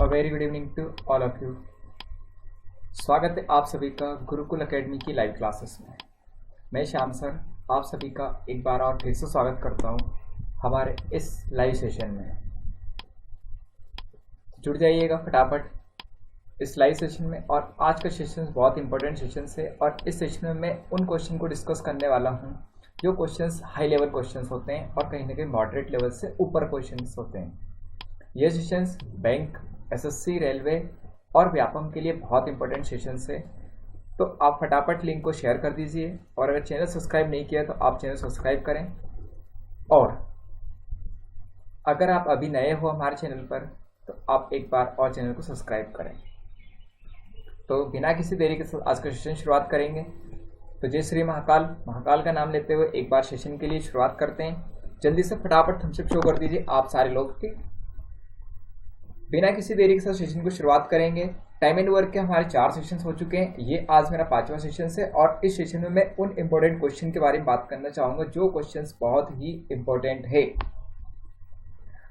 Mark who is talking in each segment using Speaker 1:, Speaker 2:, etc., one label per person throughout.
Speaker 1: Very good evening to all of you. स्वागत है आप सभी का गुरुकुल एकेडमी की लाइव क्लासेस में। मैं श्याम सर आप सभी का एक बार और फिर से स्वागत करता हूं हमारे इस लाइव सेशन में। जुड़ जाइएगा फटाफट इस लाइव सेशन में। और आज का सेशन बहुत इंपॉर्टेंट सेशन है और इस सेशन में मैं उन क्वेश्चन को डिस्कस करने वाला हूं जो क्वेश्चंस हाई लेवल क्वेश्चंस होते हैं और कहीं ना कहीं मॉडरेट लेवल से ऊपर क्वेश्चंस होते हैं। ये सेशंस बैंक, एसएससी, रेलवे और व्यापम के लिए बहुत इंपॉर्टेंट सेशंस है। तो आप फटाफट लिंक को शेयर कर दीजिए और अगर चैनल सब्सक्राइब नहीं किया तो आप चैनल सब्सक्राइब करें। और अगर आप अभी नए हो हमारे चैनल पर तो आप एक बार और चैनल को सब्सक्राइब करें। तो बिना किसी देरी के साथ आज का सेशन शुरुआत करेंगे। तो जय श्री महाकाल का नाम लेते हुए एक बार सेशन के लिए शुरुआत करते हैं। जल्दी से फटाफट थम्स अप शो कर दीजिए आप सारे लोग की। बिना किसी देरी के साथ सेशन को शुरुआत करेंगे। टाइम एंड वर्क के हमारे 4 सेशंस हो चुके हैं। ये आज मेरा 5वां सेशन है और इस सेशन में मैं उन इम्पोर्टेंट क्वेश्चन के बारे में बात करना चाहूँगा जो क्वेश्चंस बहुत ही इम्पोर्टेंट है।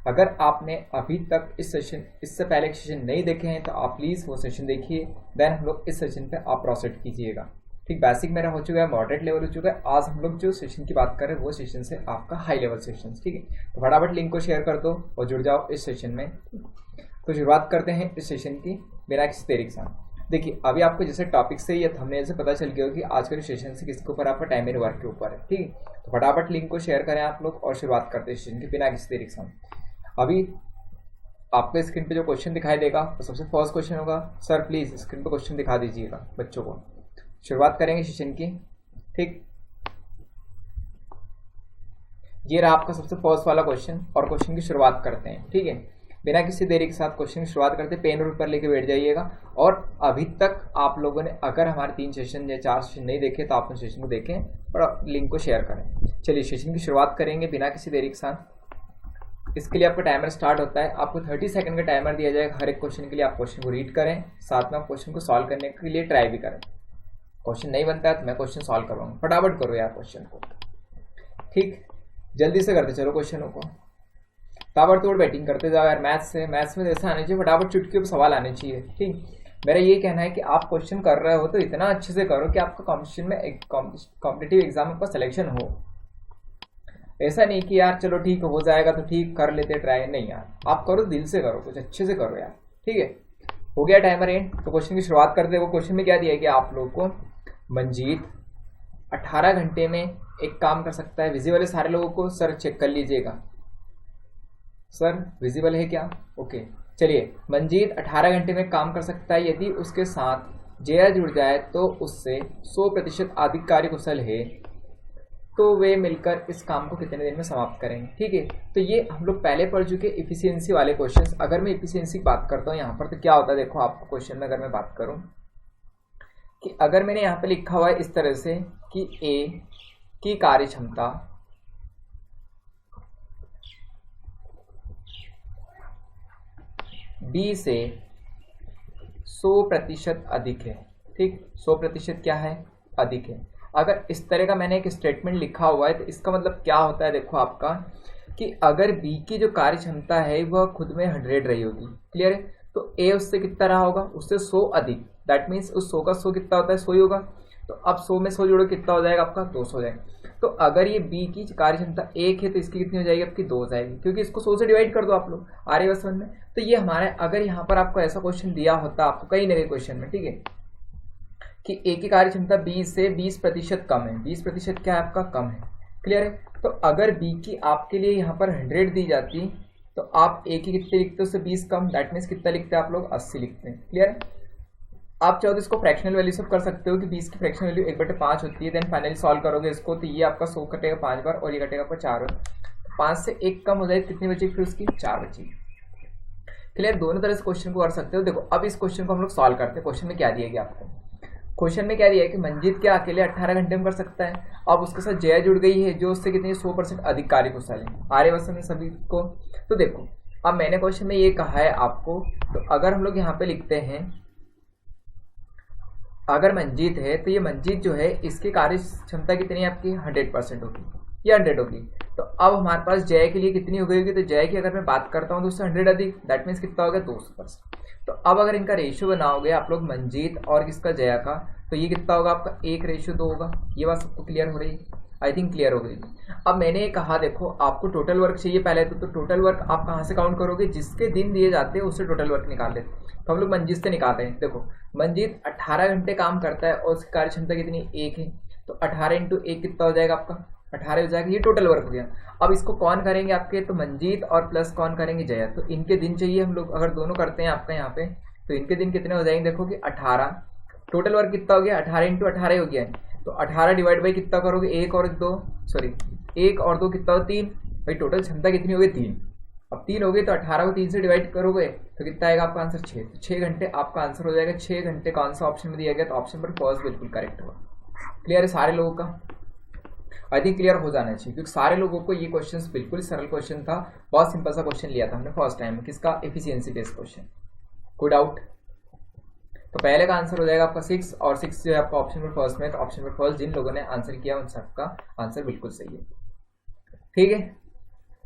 Speaker 1: अगर आपने अभी तक इससे पहले सेशन नहीं देखे हैं तो आप प्लीज़ वो सेशन देखिए, देन हम लोग इस सेशन पे आप प्रोसीड कीजिएगा। ठीक, बेसिक मेरा हो चुका है, मॉडरेट लेवल हो चुका है। आज हम लोग जो सेशन की बात कर रहे हैं वो सेशन से आपका हाई लेवल सेशन। ठीक है, तो फटाफट लिंक को शेयर कर दो और जुड़ जाओ इस सेशन में। तो शुरुआत करते हैं इस सेशन की बिना किसी देरी के साथ। देखिए अभी आपको जैसे टॉपिक से या थंबनेल से पता चल गया हो कि आज का सेशन से किसके ऊपर, आपका टाइम एंड वर्क के ऊपर है। ठीक है, तो फटाफट लिंक को शेयर करें आप लोग और शुरुआत करते हैं सेशन की बिना किसी देरी के साथ। अभी आपको स्क्रीन पे जो क्वेश्चन दिखाई देगा तो सबसे फर्स्ट क्वेश्चन होगा, सर प्लीज स्क्रीन पे क्वेश्चन दिखा दीजिएगा बच्चों को। शुरुआत करेंगे सेशन की। ठीक, ये रहा आपका सबसे फर्स्ट वाला क्वेश्चन और क्वेश्चन की शुरुआत करते हैं। ठीक है, बिना किसी देरी के साथ क्वेश्चन की शुरुआत करते हैं। पेन और पेपर लेके बैठ जाइएगा। और अभी तक आप लोगों ने अगर हमारे 3 सेशन या 4 सेशन नहीं देखे तो आप उन सेशन को देखें और लिंक को शेयर करें। चलिए सेशन की शुरुआत करेंगे बिना किसी देरी के साथ। इसके लिए आपका टाइमर स्टार्ट होता है। आपको 30 सेकंड का टाइमर दिया जाएगा हर एक क्वेश्चन के लिए। आप क्वेश्चन को रीड करें, साथ में आप क्वेश्चन को सॉल्व करने के लिए ट्राई भी करें। क्वेश्चन नहीं बनता है तो मैं क्वेश्चन सॉल्व करवाऊंगा। फटाफट करो यार क्वेश्चन को। ठीक, जल्दी से करते चलो क्वेश्चनों को, ताबड़तोड़ बैटिंग करते जाओ यार। मैथ्स में ऐसा आने चाहिए, फटाफट चुटकी पे सवाल आने चाहिए। ठीक, मेरा ये कहना है कि आप क्वेश्चन कर रहे हो तो इतना अच्छे से करो कि आपका कॉम्पिटिशन में कॉम्पिटिटिव एग्जाम में सिलेक्शन हो। ऐसा नहीं कि यार चलो ठीक हो जाएगा तो ठीक कर लेते ट्राई, नहीं यार, आप करो दिल से करो, कुछ अच्छे से करो यार। ठीक है, हो गया टाइमर एंड। तो क्वेश्चन की शुरुआत करते हैं। वो क्वेश्चन में क्या दिया गया आप लोग को, मंजीत 18 घंटे में एक काम कर सकता है। विजिबल है सारे लोगों को? सर चेक कर लीजिएगा, सर विजिबल है क्या? ओके, चलिए। मंजीत 18 घंटे में काम कर सकता है यदि उसके साथ जया जुड़ जाए तो उससे 100% अधिक कार्यकुशल है तो वे मिलकर इस काम को कितने दिन में समाप्त करेंगे। ठीक है, तो ये हम लोग पहले पढ़ चुके इफिशियंसी वाले क्वेश्चंस। अगर मैं इफिशियंसी की बात करता हूँ यहाँ पर तो क्या होता है, देखो आपको क्वेश्चन में अगर मैं बात करूँ कि अगर मैंने यहाँ पे लिखा हुआ है इस तरह से कि ए की कार्य क्षमता बी से 100% अधिक है। ठीक, 100% क्या है, अधिक है। अगर इस तरह का मैंने एक स्टेटमेंट लिखा हुआ है तो इसका मतलब क्या होता है, देखो आपका कि अगर बी की जो कार्य क्षमता है वह खुद में 100 रही होगी, क्लियर है, तो ए उससे कितना रहा होगा, उससे 100 अधिक। दैट मीन्स उस 100 का 100 कितना होता है, 100 ही होगा। तो अब 100 में 100 जोड़ो कितना हो जाएगा आपका, 200 हो जाएगा। तो अगर ये बी की कार्य क्षमता 1 है तो इसकी कितनी हो जाएगी आपकी, 2 हो जाएगी, क्योंकि इसको 100 से डिवाइड कर दो आप लोग। आ रही है समझ में? तो ये हमारे, अगर यहाँ पर आपको ऐसा क्वेश्चन दिया होता आपको कहीं ना कहीं क्वेश्चन में, ठीक है, कि ए की कार्य क्षमता बी से 20% कम है, 20% क्या है आपका, कम है, क्लियर है। तो अगर बी की आपके लिए यहाँ पर 100 दी जाती तो आप ए की कितने लिखते हो, उससे 20 कम, दैट मीन्स कितना लिखते हैं आप लोग, 80 लिखते हैं, क्लियर है। आप चाहो तो इसको फ्रैक्शनल वैल्यू सब कर सकते हो कि 20 की फ्रैक्शनल वैल्यू 1/5 होती है। देन फाइनली सॉल्व करोगे इसको तो ये आपका 100 कटेगा 5 बार और ये कटेगा आपका 4 बार। 5 से 1 कम हो जाए कितनी बचेगी फिर उसकी, 4 बचेगी, क्लियर। दोनों तरह से क्वेश्चन को कर सकते हो। देखो अब इस क्वेश्चन को हम लोग सॉल्व करते हैं। क्वेश्चन में क्या दिया गया आपको, क्वेश्चन में क्या दिया है कि मंजीत क्या अकेले 18 घंटे में कर सकता है। अब उसके साथ जया जुड़ गई है जो उससे कितनी 100% अधिक कार्यकुशल है। आर्यवसन में सभी को। तो देखो अब मैंने क्वेश्चन में ये कहा है आपको, तो अगर हम लोग यहाँ पे लिखते हैं अगर मंजीत है तो ये मंजीत जो है इसकी कार्य क्षमता कितनी है आपकी 100% होगी, ये 100 होगी। तो अब हमारे पास जय के लिए कितनी हो गई होगी, तो जय की अगर मैं बात करता हूँ तो उससे 100 अधिक, दैट मीन्स कितना हो गया 200%। तो अब अगर इनका रेशियो बनाओगे आप लोग मंजीत और किसका जया का, तो ये कितना होगा आपका 1:2 होगा। ये बात सबको क्लियर हो रही है, आई थिंक क्लियर हो गई। अब मैंने ये कहा देखो आपको टोटल वर्क चाहिए पहले तो टोटल वर्क आप कहाँ से काउंट करोगे, जिसके दिन दिए जाते हैं उससे टोटल वर्क निकाल लेते। तो हम लोग मंजीत से निकालते हैं। देखो मंजीत 18 घंटे काम करता है और उसकी कार्य क्षमता कितनी 1 है, तो 18 × 1 कितना हो जाएगा आपका 18 हो जाएगा। ये टोटल वर्क हो गया। अब इसको कौन करेंगे आपके, तो मंजीत और प्लस कौन करेंगे जया। तो इनके दिन चाहिए हम लोग, अगर दोनों करते हैं आपका यहाँ पे तो इनके दिन कितने हो जाएंगे, देखो कि 18 टोटल वर्क कितना हो गया 18 × 18 हो गया है। तो 18 डिवाइड बाई कितना करोगे 1 और 2 कितना हो 3, भाई टोटल क्षमता कितनी हो गई 3। अब 3 हो गई तो 18 को 3 से डिवाइड करोगे तो कितना आएगा आपका आंसर 6। तो 6 घंटे आपका आंसर हो जाएगा। 6 घंटे कौन सा ऑप्शन में दिया गया, तो ऑप्शन पर फर्स्ट बिल्कुल करेक्ट होगा। क्लियर है सारे लोगों का, आई थिंक क्लियर हो जाना चाहिए क्योंकि सारे लोगों को ये क्वेश्चन बिल्कुल सरल क्वेश्चन था। बहुत सिंपल सा क्वेश्चन लिया था हमने फर्स्ट टाइम, किसका एफिशिएंसी बेस्ड क्वेश्चन। कोई डाउट, तो पहले का आंसर हो जाएगा आपका 6 और 6 जो है आपका ऑप्शन पर फर्स्ट में, तो ऑप्शन पर फर्स्ट जिन लोगों ने आंसर किया उन सबका आंसर बिल्कुल सही है। ठीक है,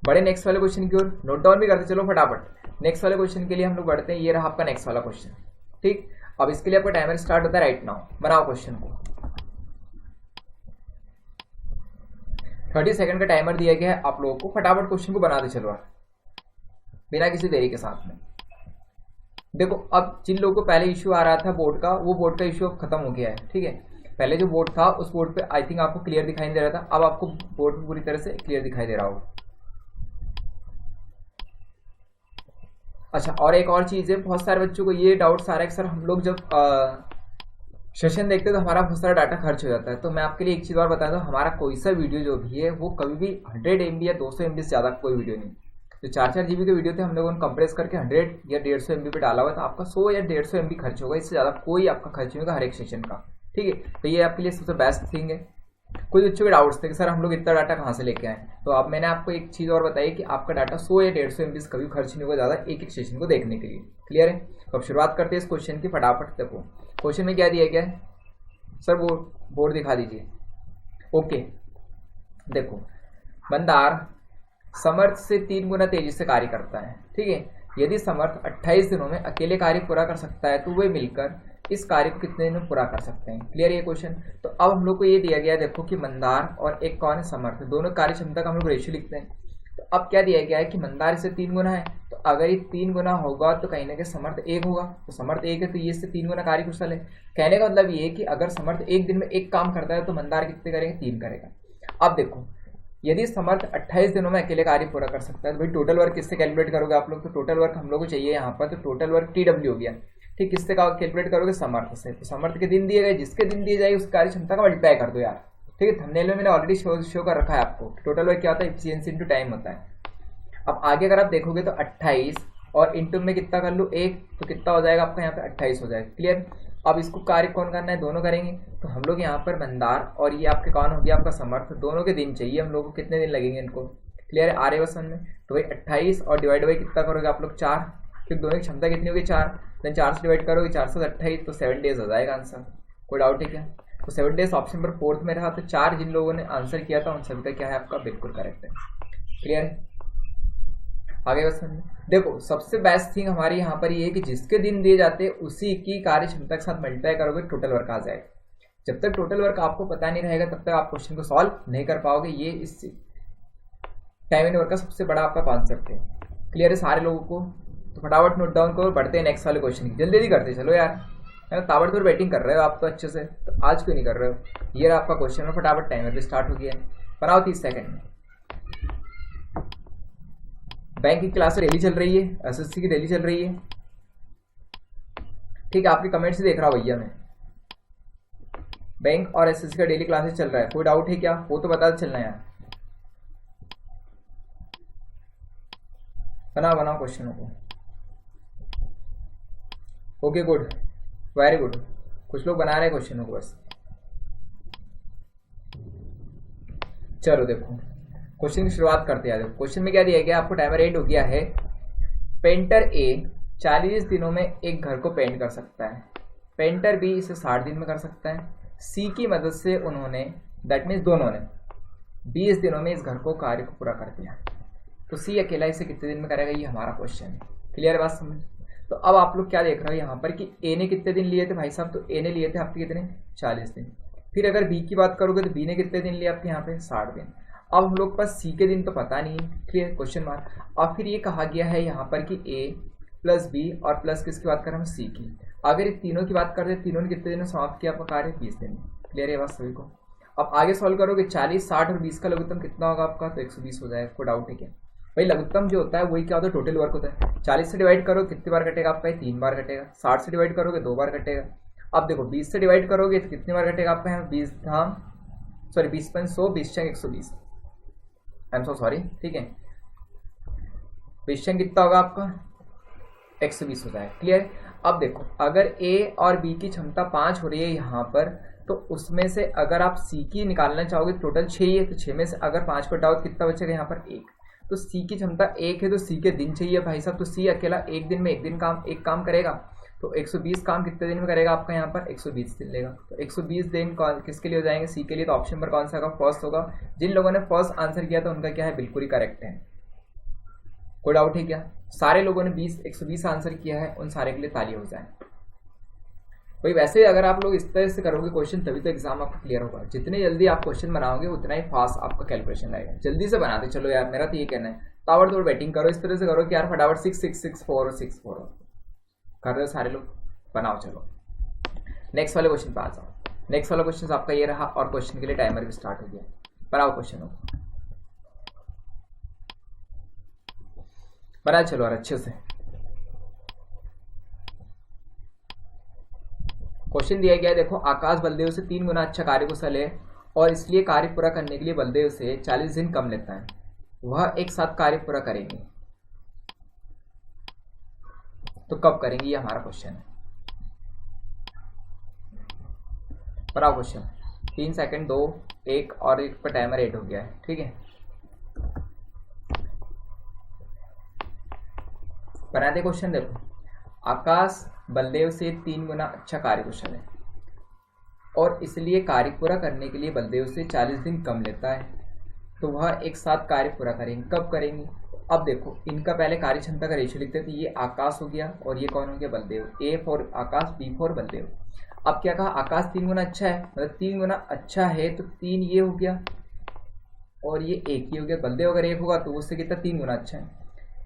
Speaker 1: बड़े नेक्स्ट वाले क्वेश्चन की ओर नोट डाउन भी करते चलो फटाफट। नेक्स्ट वाले क्वेश्चन के लिए हम लोग बढ़ते हैं। ये रहा आपका नेक्स्ट वाला क्वेश्चन। ठीक, अब इसके लिए आपका टाइमर स्टार्ट होता है राइट नाउ। बनाओ क्वेश्चन को। 30 सेकंड का टाइमर दिया गया है आप लोगों को, फटाफट क्वेश्चन को बनाते चलो बिना किसी देरी के साथ में। देखो अब जिन लोगों को पहले इश्यू आ रहा था बोर्ड का, वो बोर्ड का इश्यू अब खत्म हो गया है। ठीक है, पहले जो बोर्ड था उस बोर्ड पे आई थिंक आपको क्लियर दिखाई दे रहा था, अब आपको बोर्ड पूरी तरह से क्लियर दिखाई दे रहा होगा। अच्छा, और एक और चीज़ है, बहुत सारे बच्चों को ये डाउट्स आ रहा है कि सर हम लोग जब सेशन देखते हैं तो हमारा बहुत सारा डाटा खर्च हो जाता है। तो मैं आपके लिए एक चीज़ और बता दूं, हमारा कोई सा वीडियो जो भी है वो कभी भी 100 MB या 200 MB से ज़्यादा कोई वीडियो नहीं। जो 4-4 GB के वीडियो थे हम लोगों ने कंप्रेस करके 100 या 150 MB पे डाला हुआ था। आपका 100 या 150 MB खर्च होगा, इससे ज़्यादा कोई आपका खर्च नहीं होगा हर एक सेशन का। ठीक है, तो ये आपके लिए सबसे बेस्ट थिंग है। कुछ बच्चों के डाउट्स थे कि सर हम लोग इतना डाटा कहाँ से लेके आए, तो अब मैंने आपको एक चीज़ और बताई कि आपका डाटा 100 या 150 MB कभी खर्च नहीं होगा ज़्यादा एक एक सेशन को देखने के लिए। क्लियर है, तो अब शुरुआत करते हैं इस क्वेश्चन की फटाफट। देखो क्वेश्चन में क्या दिया गया है, सर वो बोर्ड दिखा दीजिए। ओके, देखो मंदार समर्थ से 3 गुना तेजी से कार्य करता है। ठीक है, यदि समर्थ 28 दिनों में अकेले कार्य पूरा कर सकता है तो वे मिलकर इस कार्य को कितने दिन में पूरा कर सकते हैं। क्लियर ये क्वेश्चन। तो अब हम लोग को ये दिया गया है, देखो कि मंदार और एक कौन है समर्थ, दोनों कार्य क्षमता का हम लोग रेशियो लिखते हैं। तो अब क्या दिया गया है कि मंदार इससे 3 गुना है, तो अगर ये 3 गुना होगा तो कहीं ना कहीं समर्थ 1 होगा। तो समर्थ 1 है तो ये इससे 3 गुना कार्य कुशल है। कहने का मतलब ये है कि अगर समर्थ एक दिन में एक काम करता है तो मंदार कितने करेंगे 3 करेगा। अब देखो यदि समर्थ 28 दिनों में अकेले कार्य पूरा कर सकता है तो भाई टोटल वर्क किससे कैलकुलेट करोगे आप लोग, तो टोटल वर्क हम लोग को चाहिए यहाँ पर, तो टोटल वर्क TW हो गया। ठीक, किससे कैलकुलेट करोगे समर्थ से। तो समर्थ के दिन दिए गए, जिसके दिन दिए जाएगी उसकी कार्य क्षमता का मल्टीप्लाई कर दो यार। ठीक है, थंबनेल में मैंने ऑलरेडी शो कर रखा है आपको। टोटल वर्क क्या होता है, एफिशिएंसी इनटू टाइम होता है। अब आगे अगर आप देखोगे तो 28 और इंटू में कितना कर लूँ 1, तो कितना हो जाएगा आपका यहाँ पे 28 हो जाएगा। क्लियर। अब इसको कार्य कौन करना है, दोनों करेंगे। तो हम लोग यहाँ पर मंदार और ये आपके कौन हो गया आपका समर्थ, दोनों के दिन चाहिए हम लोग को, कितने दिन लगेंगे इनको। क्लियर है, आर्यवसन में तो भाई 28 और डिवाइड बाई कितना करोगे आप लोग 4, क्योंकि दोनों की क्षमता कितनी होगी 4, देन 4 से डिवाइड करोगे 4 से 28, तो 7 डेज हो जाएगा आंसर। कोई डाउट है क्या, तो 7 डेज ऑप्शन पर फोर्थ में रहा। तो 4 जिन लोगों ने आंसर किया था उन सभी का क्या है आपका बिल्कुल करेक्ट है। क्लियर है, आगे बस देखो सबसे बेस्ट थिंग हमारी यहाँ पर ये है कि जिसके दिन दिए जाते हैं उसी की कार्य क्षमता के साथ मल्टीप्लाई करोगे टोटल वर्क आ जाएगा। जब तक टोटल वर्क आपको पता नहीं रहेगा तब तक आप क्वेश्चन को सॉल्व नहीं कर पाओगे। ये इस टाइम एंड वर्क का सबसे बड़ा आपका कॉन्सेप्ट है। क्लियर है सारे लोगों को, तो फटाफट नोट डाउन करो, बढ़ते हैं नेक्स्ट वाले क्वेश्चन की। जल्दी जल्दी करते चलो यार, ताबड़तोड़ बैटिंग कर रहे हो आप तो अच्छे से, तो आज क्यों नहीं कर रहे हो। ये रहा आपका क्वेश्चन है, फटाफट टाइमर भी स्टार्ट हो गया है, बनाओ 30 सेकंड में। बैंक की क्लास डेली चल रही है, एसएससी की डेली चल रही है। ठीक है, आपके कमेंट से देख रहा हूँ भैया मैं। बैंक और एसएससी का डेली क्लासेस चल रहा है, कोई डाउट है क्या, वो तो बता चलना यार। बनाओ बनाओ क्वेश्चनों को। Okay good, very good. कुछ लोग बना रहे हैं क्वेश्चनों को बस। चलो देखो क्वेश्चन की शुरुआत करते हैं। क्वेश्चन में क्या दिया गया, आपको टाइमर एंड हो गया है। पेंटर ए 40 दिनों में एक घर को पेंट कर सकता है, पेंटर बी इसे 60 दिन में कर सकता है। सी की मदद से उन्होंने, दैट मीन्स दोनों ने 20 दिनों में इस घर को कार्य को पूरा कर दिया, तो सी अकेला इसे कितने दिन में करेगा, ये हमारा क्वेश्चन है। क्लियर बात समझ। तो अब आप लोग क्या देख रहे हो यहाँ पर कि ए ने कितने दिन लिए थे भाई साहब, तो ए ने लिए थे आपके कितने 40 दिन। फिर अगर बी की बात करोगे तो बी ने कितने दिन लिए आपके यहाँ पे 60 दिन। अब हम लोग पास सी के दिन तो पता नहीं है, क्लियर क्वेश्चन मार्क। और फिर ये कहा गया है यहाँ पर कि ए प्लस बी और प्लस किसकी बात करें हम, सी की। अगर ये तीनों की बात करते हैं, तीनों ने कितने दिन में समाप्त किया आपका कार्य, 20 दिन में। क्लियर है बात सभी को। अब आगे सॉल्व करोगे 40, 60 और 20 का लघुत्तम कितना होगा आपका, तो 120 हो जाएगा। कोई डाउट है क्या भाई, लघुत्तम जो होता है वही क्या होता है, टोटल वर्क होता है। 40 से डिवाइड करो कितनी बार कटेगा आपका, 3 बार कटेगा। 60 से डिवाइड करोगे 2 बार कटेगा। अब देखो 20 से डिवाइड करोगे तो कितनी बार कटेगा आपका यहाँ, 20 धाम सॉरी 20 पॉइंट 100, 20 चंग 120, आई एम सो सॉरी, ठीक है। 20 चंग कितना होगा आपका 120 हो जाएगा। क्लियर। अब देखो अगर ए और बी की क्षमता 5 हो रही है यहाँ पर, तो उसमें से अगर आप सी की निकालना चाहोगे टोटल 6 ही है, तो 6 में से अगर 5 को हटाओ कितना बचेगा यहाँ पर 1। तो सी की क्षमता 1 है तो सी के दिन चाहिए भाई साहब, तो सी अकेला एक दिन में एक काम करेगा, तो 120 काम कितने दिन में करेगा आपका यहाँ पर 120 दिन लेगा। तो 120 दिन किसके लिए हो जाएंगे, सी के लिए। तो ऑप्शन नंबर कौन सा होगा, फर्स्ट होगा। जिन लोगों ने फर्स्ट आंसर किया था उनका क्या है, बिल्कुल ही करेक्ट है। कोई डाउट है क्या, सारे लोगों ने 120 आंसर किया है, उन सारे के लिए ताली हो जाए भाई। वैसे अगर आप लोग इस तरह से करोगे क्वेश्चन तभी तो एग्जाम आपका क्लियर होगा। जितने जल्दी आप क्वेश्चन बनाओगे उतना ही फास्ट आपका कैलकुलेशन रहेगा। जल्दी से बनाते चलो यार, मेरा तो ये कहना है। ताबड़तोड़ बैटिंग करो, इस तरह से करो कि यार फटाफट 6 6 6 4 और 6 4 कर रहे हो सारे लोग, बनाओ। चलो नेक्स्ट वाले क्वेश्चन पे आ जाओ। नेक्स्ट वाला क्वेश्चन आपका ये रहा और क्वेश्चन के लिए टाइमर भी स्टार्ट हो गया। बनाओ क्वेश्चन हो, बना चलो और अच्छे से। क्वेश्चन दिया गया है, देखो आकाश बलदेव से 3 गुना अच्छा कार्यकुशल है और इसलिए कार्य पूरा करने के लिए बलदेव से 40 दिन कम लेता है। वह एक साथ कार्य पूरा करेंगे, तो कब करेंगे, ये हमारा क्वेश्चन है। बनाओ क्वेश्चन। 3 सेकंड 2 1 और 1 पर टाइमर 8 हो गया है, ठीक है। बनाते क्वेश्चन। देखो आकाश बलदेव से 3 गुना अच्छा कार्यकुशल है और इसलिए कार्य पूरा करने के लिए बलदेव से 40 दिन कम लेता है, तो वह एक साथ कार्य पूरा करेंगे। कब करेंगे, अब देखो इनका पहले कार्य क्षमता का रेशियो लिखते हैं। तो ये आकाश हो गया और ये कौन हो गया, Baldev. A for Akash, B for Baldev. अब क्या कहा, आकाश 3 गुना अच्छा है, मतलब 3 गुना अच्छा है तो 3 ये हो गया और ये 1 ये हो गया। बलदेव अगर 1 होगा तो उससे कितना 3 गुना अच्छा है।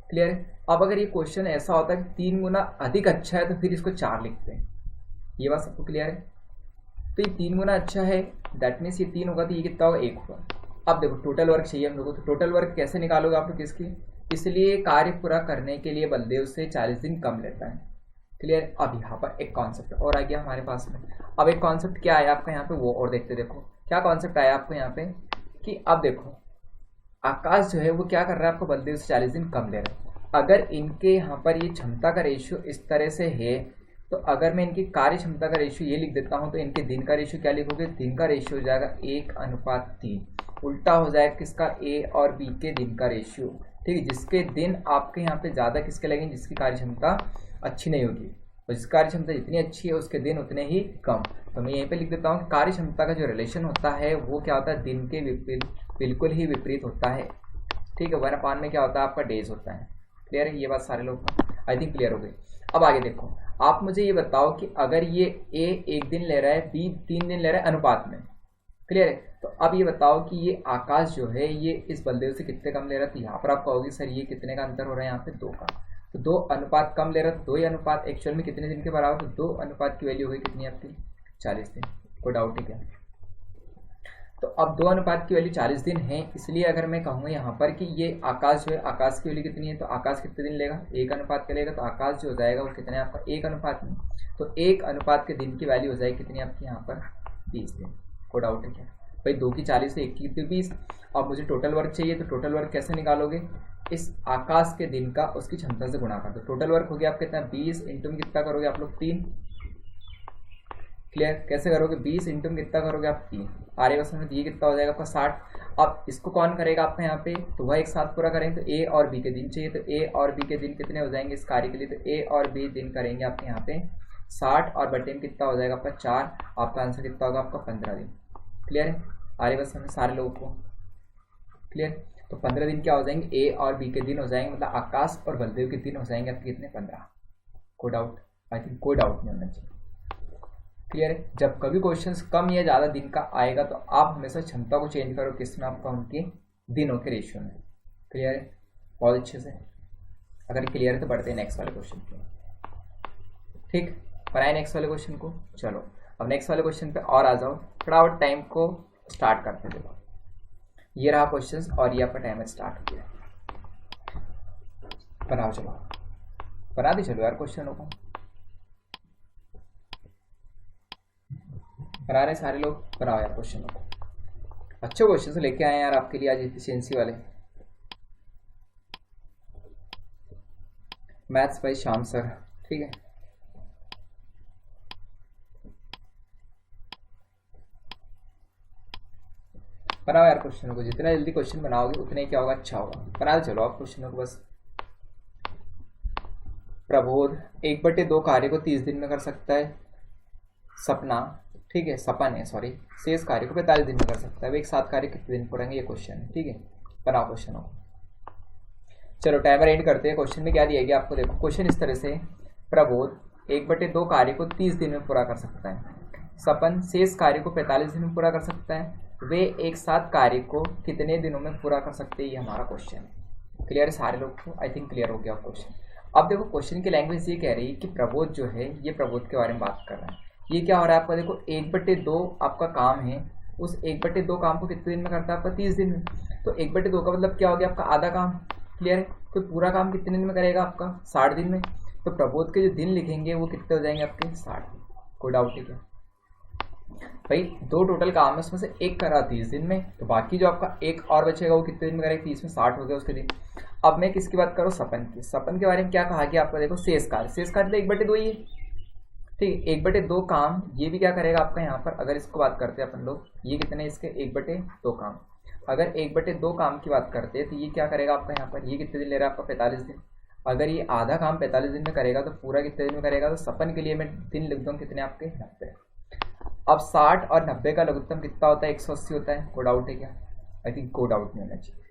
Speaker 1: क्लियर है। अब अगर ये क्वेश्चन ऐसा होता है कि 3 गुना अधिक अच्छा है तो फिर इसको 4 लिखते हैं। ये बात सबको क्लियर है। तो ये 3 गुना अच्छा है, दैट मीन्स ये 3 होगा तो ये कितना होगा 1 होगा। अब देखो टोटल वर्क चाहिए हम लोगों को, तो टोटल वर्क कैसे निकालोगे आप लोग किसकी, इसलिए कार्य पूरा करने के लिए बलदेव से 40 दिन कम लेता है। क्लियर। अब यहाँ पर एक कॉन्सेप्ट और आ गया हमारे पास में। अब एक कॉन्सेप्ट क्या आया आपका यहाँ पे वो और देखते। देखो क्या कॉन्सेप्ट आया आपको यहाँ पे कि अब देखो आकाश जो है वो क्या कर रहा है, आपको बलदेव से 40 दिन कम ले रहा है। अगर इनके यहाँ पर ये क्षमता का रेशियो इस तरह से है, तो अगर मैं इनकी कार्य क्षमता का रेशियो ये लिख देता हूँ तो इनके दिन का रेशियो क्या लिखोगे, दिन का रेशियो हो जाएगा 1:3। उल्टा हो जाएगा किसका, ए और बी के दिन का रेशियो, ठीक है। जिसके दिन आपके यहाँ पे ज़्यादा किसके लगेंगे, जिसकी कार्य क्षमता अच्छी नहीं होगी, और जिसकी कार्य क्षमता जितनी अच्छी है उसके दिन उतने ही कम। तो मैं यहीं पे लिख देता हूँ कार्य क्षमता का जो रिलेशन होता है वो क्या होता है, दिन के बिल्कुल ही विपरीत होता है, ठीक है। 1/, में क्या होता है आपका डेज होता है। क्लियर है, ये बात सारे लोग आई थिंक क्लियर हो गई। अब आगे देखो, आप मुझे ये बताओ कि अगर ये ए 1 दिन ले रहा है, बी 3 दिन ले रहा है अनुपात में। क्लियर है। तो अब ये बताओ कि ये आकाश जो है ये इस बलदेव से कितने कम ले रहा है। तो यहाँ पर आप कहोगे सर ये कितने का अंतर हो रहा है, यहाँ पे 2 का। तो 2 अनुपात कम ले रहा है, 2 ही अनुपात एक्चुअल में कितने दिन के बराबर, तो 2 अनुपात की वैल्यू होगी कितनी आपकी 40 दिन। कोई डाउट है क्या। तो अब 2 अनुपात की वैल्यू 40 दिन है, इसलिए अगर मैं कहूँगा यहाँ पर कि ये आकाश जो है, आकाश की वैल्यू कितनी है, तो आकाश कितने दिन लेगा, 1 अनुपात का लेगा। तो आकाश जो हो जाएगा वो कितने आपका 1 अनुपात में, तो 1 अनुपात के दिन की वैल्यू हो जाएगी कितनी आपकी यहाँ पर 20 दिन। कोई डाउट है क्या भाई, 2 की 40 से 1 की 20। अब मुझे टोटल वर्क चाहिए, तो टोटल वर्क कैसे निकालोगे, इस आकाश के दिन का उसकी क्षमता से गुणा कर दो। टोटल वर्क हो गया आप कितना 20 इंटू में कितना करोगे आप लोग 3, क्लियर? कैसे करोगे? 20 इंटू में कितना करोगे आप? 3। आर्य का समय ये कितना हो जाएगा आपका? 60। अब इसको कौन करेगा आपका यहाँ पे? तो वह एक साथ पूरा करेंगे तो ए और बी के दिन चाहिए, तो ए और बी के दिन कितने हो जाएंगे इस कार्य के लिए? तो ए और बी दिन करेंगे आपके यहाँ पे 60 और बटे में कितना हो जाएगा आपका? 4। आपका आंसर कितना होगा आपका? 15 दिन। क्लियर है? आर्य का समय सारे लोगों को क्लियर? तो 15 दिन क्या हो जाएंगे? ए और बी के दिन हो जाएंगे, मतलब आकाश और बलदेव के दिन हो जाएंगे आपके कितने? 15। कोई डाउट? आई थिंक कोई डाउट नहीं होना चाहिए। क्लियर है? जब कभी क्वेश्चंस कम या ज़्यादा दिन का आएगा तो आप हमेशा क्षमता को चेंज करो किसमें? आपका उनके दिनों के रेशियो में। क्लियर है? बहुत अच्छे से। अगर क्लियर है तो बढ़ते हैं नेक्स्ट वाले क्वेश्चन पे। ठीक, बनाए नेक्स्ट वाले क्वेश्चन को। चलो अब नेक्स्ट वाले क्वेश्चन पे और आ जाओ, फटाफट टाइम को स्टार्ट करते हैं। देखो ये रहा क्वेश्चन और ये आपका टाइमर स्टार्ट हो गया। बनाओ, चलो बना दे चलो यार क्वेश्चनों को। बना रहे सारे लोग? बनाओ यार क्वेश्चनों को। अच्छे क्वेश्चन लेके आए यार आपके लिए आज एफिशिएंसी वाले। मैथ्स भाई श्याम सर, ठीक है। बनाओ यार क्वेश्चनों को, जितना जल्दी क्वेश्चन बनाओगे उतने क्या होगा? अच्छा होगा। बना दे चलो आप क्वेश्चनों को बस। प्रबोध 1/2 कार्य को 30 दिन में कर सकता है। सपना, ठीक है, सपन है सॉरी, शेष कार्य को 45 दिन में कर सकता है। वो एक साथ कार्य कितने दिन पढ़ेंगे? ये क्वेश्चन है, ठीक है। बनाओ क्वेश्चनों को। चलो टाइमर एंड करते हैं। क्वेश्चन में क्या दिया गया आपको? देखो क्वेश्चन इस तरह से, प्रबोध 1/2 कार्य को 30 दिन में पूरा कर सकता है। सपन शेष कार्य को 45 दिन में पूरा कर सकता है। वे एक साथ कार्य को कितने दिनों में पूरा कर सकते हैं? ये हमारा क्वेश्चन है। क्लियर है सारे लोग को? आई थिंक क्लियर हो गया क्वेश्चन। अब देखो क्वेश्चन की लैंग्वेज ये कह रही है कि प्रबोध जो है, ये प्रबोध के बारे में बात कर रहा है। ये क्या हो रहा है आपका? देखो 1/2 आपका काम है, उस 1/2 काम को कितने दिन में करता है आपका? 30 दिन में। तो 1/2 का मतलब क्या हो गया आपका? आधा काम। क्लियर है? तो पूरा काम कितने दिन में करेगा आपका? 60 दिन में। तो प्रबोध के जो दिन लिखेंगे वो कितने हो जाएंगे आपके? 60। कोई डाउट है क्या भाई? 2 टोटल काम है, उसमें से एक करा 30 दिन में, तो बाकी जो आपका एक और बचेगा वो कितने दिन में करेगा? 30 में 60 हो गया उसके दिन। अब मैं किसकी बात करूँ? सपन की। सपन के बारे में क्या कहा गया आपका? देखो शेष कार्य, शेष कार्य तो 1/2 ही है, ठीक है। 1/2 काम, ये भी क्या करेगा आपका यहाँ पर? अगर इसको बात करते हैं अपन लोग, ये कितने इसके? 1/2 काम। अगर 1/2 काम की बात करते हैं तो ये क्या करेगा आपका यहाँ पर? ये कितने दिन ले रहा है आपका? 45 दिन। अगर ये आधा काम 45 दिन में करेगा तो पूरा कितने दिन में करेगा? तो सपन के लिए मैं दिन लिख दूँ कितने आपके? 90। अब 60 और 90 का लघुत्तम कितना होता है? 180 होता है। कोई डाउट है क्या? आई थिंक कोई डाउट नहीं होना चाहिए।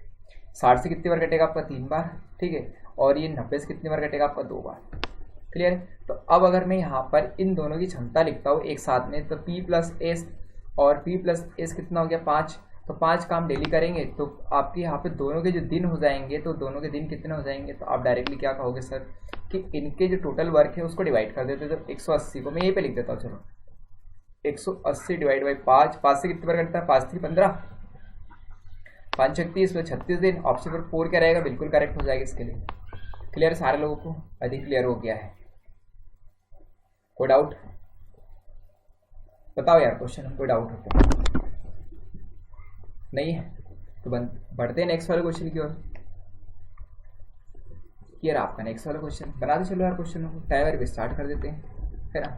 Speaker 1: 60 से कितनी बार कटेगा आपका? 3 बार, ठीक है। और ये 90 से कितनी बार कटेगा आपका? 2 बार। क्लियर है? तो अब अगर मैं यहाँ पर इन दोनों की क्षमता लिखता हूँ एक साथ में, तो P+S और P+S कितना हो गया? 5। तो 5 काम डेली करेंगे तो आपके यहाँ पे दोनों के जो दिन हो जाएंगे, तो दोनों के दिन कितने हो जाएंगे? तो आप डायरेक्टली क्या कहोगे सर कि इनके जो टोटल वर्क है उसको डिवाइड कर देते। तो 180 को मैं यहीं पे लिख देता हूँ। चलो 180 डिवाइड बाई 5, 5 से कितनी बार कटता है? 5 3 15, 5 36, 36 दिन। ऑप्शन पर 4 क्या रहेगा? बिल्कुल करेक्ट हो जाएगा इसके लिए। क्लियर सारे लोगों को? आई थिंक क्लियर हो गया है। कोई डाउट? बताओ यार क्वेश्चन, कोई डाउट हो तो? नहीं है तो बढ़ते हैं नेक्स्ट वाले क्वेश्चन की ओर। ये रहा आपका नेक्स्ट वाला क्वेश्चन। बना दे चलो यार क्वेश्चन को, टाइमर पे स्टार्ट कर देते हैं, है ना?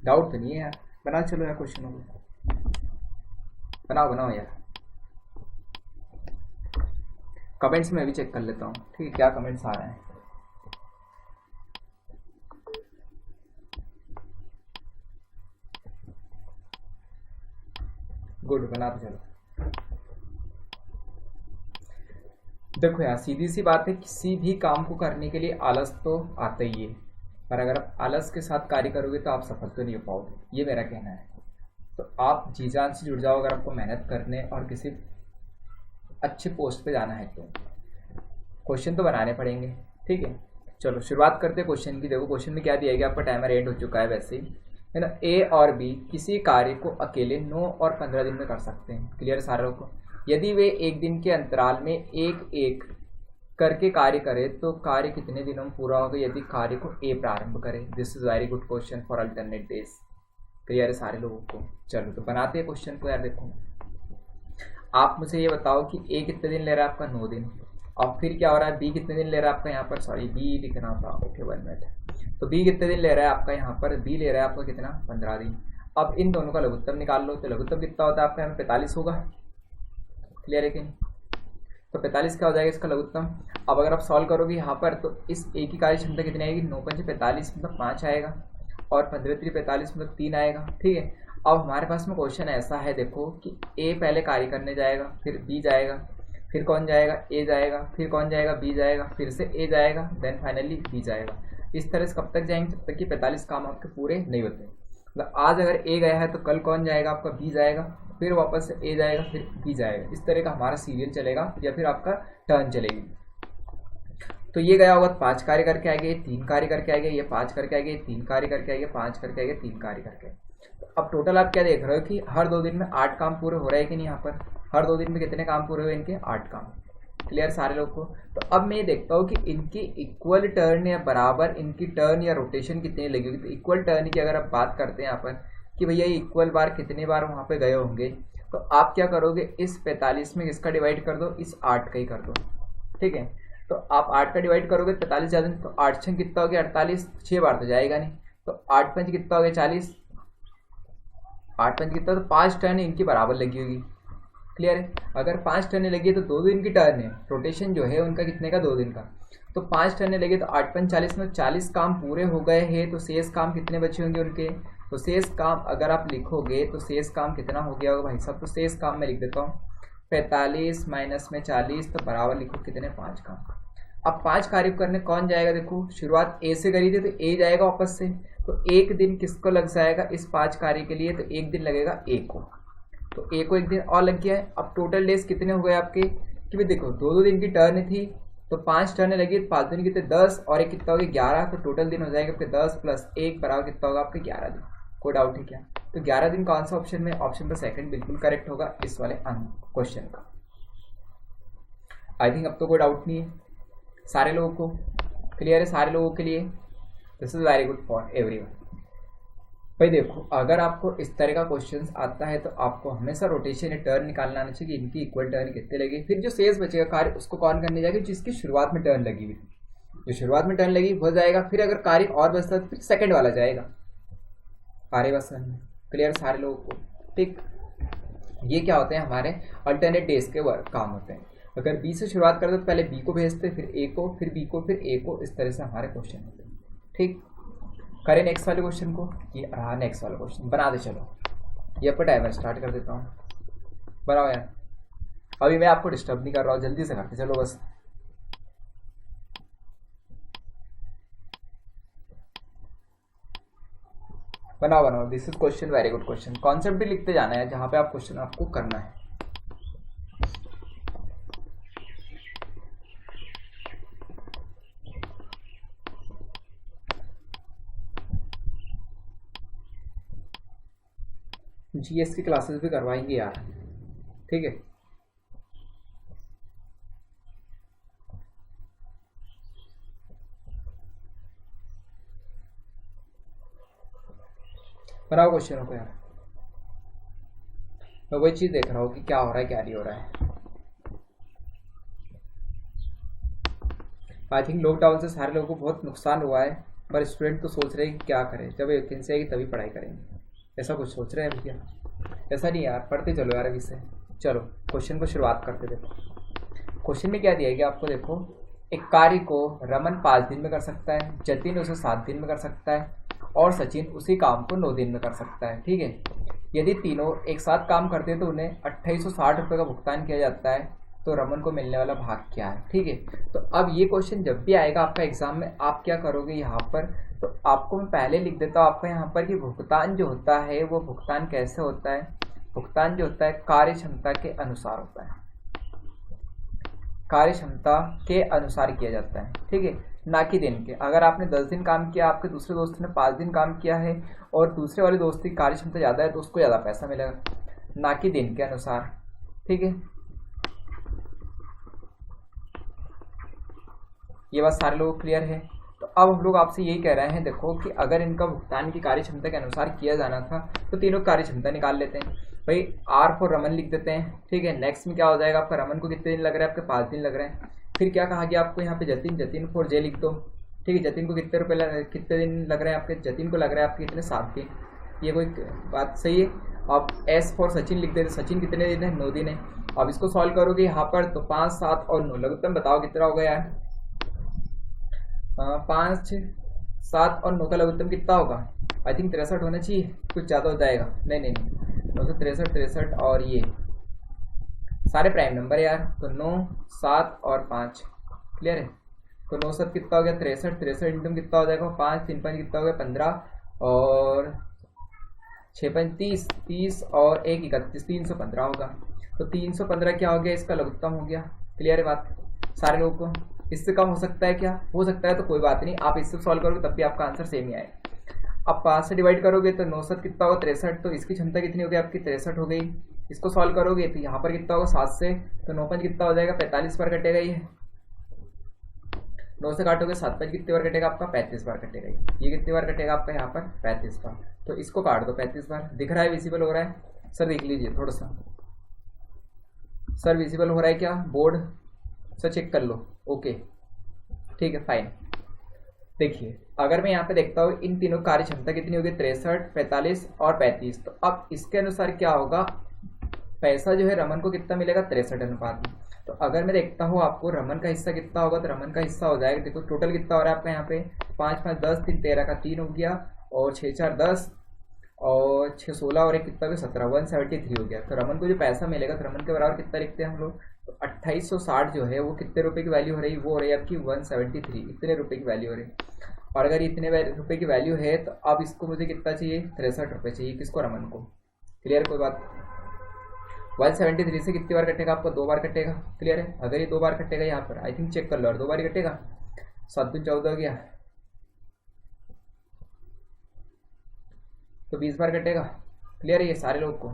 Speaker 1: डाउट तो नहीं है यार? बना चलो यार क्वेश्चनों को, बनाओ बनाओ यार। कमेंट्स में भी चेक कर लेता हूँ, ठीक है, क्या कमेंट्स आ रहे हैं। गुड, बना तो चलो। देखो यार सीधी सी बात है, किसी भी काम को करने के लिए आलस तो आता ही है, पर अगर आप आलस के साथ कार्य करोगे तो आप सफल तो नहीं हो पाओगे, ये मेरा कहना है। तो आप जी जान से जुड़ जाओ अगर आपको मेहनत करने और किसी अच्छे पोस्ट पे जाना है तो क्वेश्चन तो बनाने पड़ेंगे, ठीक है। चलो शुरुआत करते हैं क्वेश्चन की। देखो क्वेश्चन में क्या दिया गया, आपका टाइमर एंड हो चुका है वैसे ही, है ना। ए और बी किसी कार्य को अकेले 9 और 15 दिन में कर सकते हैं। क्लियर सारों को? यदि वे एक दिन के अंतराल में एक एक करके कार्य करे तो कार्य कितने दिनों में पूरा होगा यदि कार्य को ए प्रारंभ करे। This is very good question for alternate days. Clear है सारे लोगों को? चलो तो बनाते हैं क्वेश्चन को यार। देखो आप मुझे ये बताओ कि ए कितने दिन ले रहा है आपका? 9 दिन। और फिर क्या हो रहा है, बी कितने दिन ले रहा है आपका यहाँ पर? सॉरी बी लिखना था, ओके 1 मिनट। तो बी कितने दिन ले रहा है आपका, यहाँ पर बी ले रहा है आपका कितना, 15 दिन। अब इन दोनों का लघुत्तम निकाल लो, तो लघुत्तम कितना होता है आपका, यहाँ 45 होगा। क्लियर है कि नहीं? तो 45 क्या हो जाएगा इसका लघुत्तम। अब अगर आप सॉल्व करोगे यहाँ पर तो इस ए की कार्य क्षमता कितनी आएगी, 9 पंचे 45 मतलब 5 आएगा, और 15 3 45 मतलब 3 आएगा। ठीक है, अब हमारे पास में क्वेश्चन ऐसा है देखो कि ए पहले कार्य करने जाएगा, फिर बी जाएगा, फिर कौन जाएगा, ए जाएगा, फिर कौन जाएगा, बी जाएगा, फिर से ए जाएगा, देन फाइनली बी जाएगा। इस तरह से कब तक जाएंगे, जब तक कि 45 काम आपके पूरे नहीं होते। मतलब आज अगर ए गया है तो कल कौन जाएगा आपका, बी जाएगा, फिर वापस से ए जाएगा, फिर बी जाएगा। इस तरह का हमारा सीरियल चलेगा या फिर आपका टर्न चलेगी। तो ये गया होगा 5 कार्य करके आएगा, ये 3 कार्य करके आएगा, ये 5 करके आएगा, ये 3 कार्य करके आएगा, 5 करके आएगा, 3 कार्य करके। अब टोटल आप क्या देख रहे हो कि हर 2 दिन में 8 काम पूरे हो रहे हैं कि नहीं। यहाँ पर हर 2 दिन में कितने काम पूरे हुए इनके, 8 काम। क्लियर सारे लोग को। तो अब मैं ये देखता हूँ कि इनकी इक्वल टर्न या बराबर इनकी टर्न या रोटेशन कितनी लगेगी। तो इक्वल टर्न की अगर आप बात करते हैं यहाँ पर कि भैया इक्वल बार कितने बार वहाँ पे गए होंगे, तो आप क्या करोगे, इस 45 में किसका डिवाइड कर दो, इस 8 का ही कर दो। ठीक है, तो आप 8 का डिवाइड करोगे 45 ज़्यादा, तो 8 6 कितना हो गया 48, 6 बार तो जाएगा नहीं, तो 8 5 कितना हो गया 40, 8 5 कितना, तो 5 टर्न इनकी बराबर लगी होगी। क्लियर है, अगर 5 टर्न लगी है तो 2 दिन की टर्न है, रोटेशन जो है उनका कितने का, 2 दिन का। तो 5 टर्न लगे तो 8 5 40 में 40 काम पूरे हो गए हैं, तो शेष काम कितने बचे होंगे उनके। तो शेष काम अगर आप लिखोगे तो शेष काम कितना हो गया होगा भाई साहब। तो शेष काम मैं लिख देता हूँ 45 माइनस में 40, तो बराबर लिखो कितने, 5 काम। अब 5 कार्य करने कौन जाएगा, देखो शुरुआत ए से करी थी तो ए जाएगा वापस से, तो एक दिन किसको लग जाएगा इस 5 कार्य के लिए, तो एक दिन लगेगा ए को, तो ए को एक दिन और लग गया है। अब टोटल डेज कितने हो गए आपके, कि भाई देखो 2 दिन की टर्न थी, तो 5 टर्न लगी, 5 दिन कितने 10, और एक कितना हो गया 11, तो टोटल दिन हो जाएगा आपके 10 + 1 बराबर कितना होगा आपके 11 दिन। कोई डाउट है क्या? तो 11 दिन कौन सा ऑप्शन में, ऑप्शन पर सेकंड बिल्कुल करेक्ट होगा इस वाले क्वेश्चन का। आई थिंक अब तो कोई डाउट नहीं है सारे लोगों को, क्लियर है सारे लोगों के लिए। This is very good for everyone. भाई देखो अगर आपको इस तरह का क्वेश्चन आता है तो आपको हमेशा रोटेशन या टर्न निकालना आना चाहिए, इनकी इक्वल टर्न कितने लगे, फिर जो शेष बचेगा कार्य उसको कौन करने जाएगा, जिसकी शुरुआत में टर्न लगी हुई, जो शुरुआत में टर्न लगी हो जाएगा, फिर अगर कार्य और बचता है तो फिर सेकंड वाला जाएगा कार्य बस में। क्लियर सारे लोगों को, ठीक। ये क्या होते हैं हमारे अल्टरनेट डेज के वर्क काम होते हैं। अगर बी से शुरुआत करते तो पहले बी को भेजते, फिर ए को, फिर बी को, फिर ए को, इस तरह से हमारे क्वेश्चन होते हैं। ठीक, करें नेक्स्ट वाले क्वेश्चन को। ये रहा नेक्स्ट वाला क्वेश्चन, बना दे चलो। ये पर टाइमर स्टार्ट कर देता हूँ, बनाओ यार, अभी मैं आपको डिस्टर्ब नहीं कर रहा हूँ, जल्दी से करते चलो बस। बनाओ बनाओ, this is question very good question. Concept भी लिखते जाना है जहाँ पे आप क्वेश्चन आपको करना है। जीएस की क्लासेस भी करवाएंगे यार, ठीक है। बनाओ क्वेश्चनों को यार, मैं वही चीज देख रहा हूँ कि क्या हो रहा है क्या नहीं हो रहा है। आई थिंक लॉकडाउन से सारे लोगों को बहुत नुकसान हुआ है, पर स्टूडेंट तो सोच रहे हैं कि क्या करें, जब वैकेंसी आएगी तभी पढ़ाई करेंगे, ऐसा कुछ सोच रहे हैं भैया। ऐसा नहीं यार, पढ़ते चलो यार अभी से। चलो क्वेश्चन को शुरुआत करते। देखो क्वेश्चन में क्या दिया गया आपको, देखो एक कार्य को रमन 5 दिन में कर सकता है, जतिन उसे 7 दिन में कर सकता है, और सचिन उसी काम को 9 दिन में कर सकता है। ठीक है, यदि तीनों एक साथ काम करते हैं तो उन्हें 2860 रुपये का भुगतान किया जाता है, तो रमन को मिलने वाला भाग क्या है। ठीक है, तो अब ये क्वेश्चन जब भी आएगा आपका एग्जाम में, आप क्या करोगे यहाँ पर, तो आपको मैं पहले लिख देता हूँ आपका यहाँ पर कि भुगतान जो होता है वो भुगतान कैसे होता है। भुगतान जो होता है कार्य क्षमता के अनुसार होता है, कार्य क्षमता के अनुसार किया जाता है। ठीक है, ना कि दिन के। अगर आपने 10 दिन काम किया, आपके दूसरे दोस्त ने 5 दिन काम किया है, और दूसरे वाले दोस्त की कार्य क्षमता ज़्यादा है तो उसको ज़्यादा पैसा मिलेगा, ना कि दिन के अनुसार। ठीक है, ये बात सारे लोग क्लियर है। तो अब हम लोग आपसे यही कह रहे हैं, देखो कि अगर इनका भुगतान की कार्य क्षमता के अनुसार किया जाना था तो तीनों कार्य क्षमता निकाल लेते हैं। भाई आर फॉर रमन लिख देते हैं। ठीक है, नेक्स्ट में क्या हो जाएगा आपका, रमन को कितने दिन लग रहे हैं, आपके 5 दिन लग रहे हैं। फिर क्या कहा गया आपको यहाँ पे, जतिन, जतिन फॉर जे लिख दो। ठीक है। जतिन को कितने दिन लग रहे हैं आपके? जतिन को लग रहा है आपके कितने? 7 दिन। ये कोई बात सही है। अब एस फॉर सचिन लिख देते। सचिन कितने दिन है? 9 दिन है। अब इसको सॉल्व करोगे यहाँ पर तो 5, 7 और 9 लघुत्तम बताओ कितना हो गया है? 5, 7 और 9 का लघुत्तम कितना होगा? आई थिंक 63 होना चाहिए, कुछ ज़्यादा हो जाएगा। नहीं नहीं नहीं, 963, 63 और ये सारे प्राइम नंबर यार। तो 9, 7 और 5 क्लियर है। तो 9, 7 कितना हो गया? 63, 63 इंटू कितना हो जाएगा? 5, 3, 5 कितना हो गया? 15 और 6, 5 30, 30 और 1 31, 315 होगा। तो 315 क्या हो गया? इसका लघुत्तम हो गया। क्लियर है बात सारे लोगों को? इससे कम हो सकता है क्या? हो सकता है, तो कोई बात नहीं, आप इससे सॉल्व करोगे तब भी आपका आंसर सेम ही आएगा। अब 5 से डिवाइड करोगे तो 9, 7 कितना होगा? 63। तो इसकी क्षमता कितनी हो गई आपकी? 63 हो गई। इसको सॉल्व करोगे तो यहाँ पर कितना होगा? 7 से, तो 9, 5 कितना हो जाएगा? 45 बार कटेगा। ये 9 से काटोगे 7, 5 कितनी बार कटेगा आपका? 35 बार कटेगा। ये कितनी बार कटेगा आपका यहाँ पर? 35 बार। तो इसको काट दो 35 बार। दिख रहा है विजिबल हो रहा है? सर देख लीजिए थोड़ा सा। सर विजिबल हो रहा है क्या? बोर्ड सर चेक कर लो। ओके ठीक है फाइन। देखिए अगर मैं यहाँ पे देखता हूँ इन तीनों कार्य क्षमता कितनी होगी? 63, 45 और 35। तो अब इसके अनुसार क्या होगा? पैसा जो है रमन को कितना मिलेगा? 63 अनुपात में। तो अगर मैं देखता हूँ आपको रमन का हिस्सा कितना होगा, तो रमन का हिस्सा हो जाएगा, देखो टोटल कितना हो रहा है आपका यहाँ पे? 5, 5, 10, 3, 13 का 3 हो गया, और 6, 4, 10 और 6, 16 और 1 कितना हो गया? 17, 173 हो गया। तो रमन को जो पैसा मिलेगा तो रमन के बराबर कितना लिखते हैं हम लोग? तो 2860 जो है वो कितने रुपए की वैल्यू हो रही है? वो हो रही है आपकी 173। इतने रुपए की वैल्यू हो रही है। और अगर इतने रुपए की वैल्यू है तो अब इसको मुझे कितना चाहिए? 63 रुपये चाहिए। किसको? रमन को। क्लियर? कोई बात? 173 से कितनी बार कटेगा आपको? 2 बार कटेगा। क्लियर है? अगर ये 2 बार कटेगा यहाँ पर, आई थिंक चेक कर लो, और 2 बार ही कटेगा। 7 दूनी 14 हो गया, तो 20 बार कटेगा। क्लियर है ये सारे लोग को?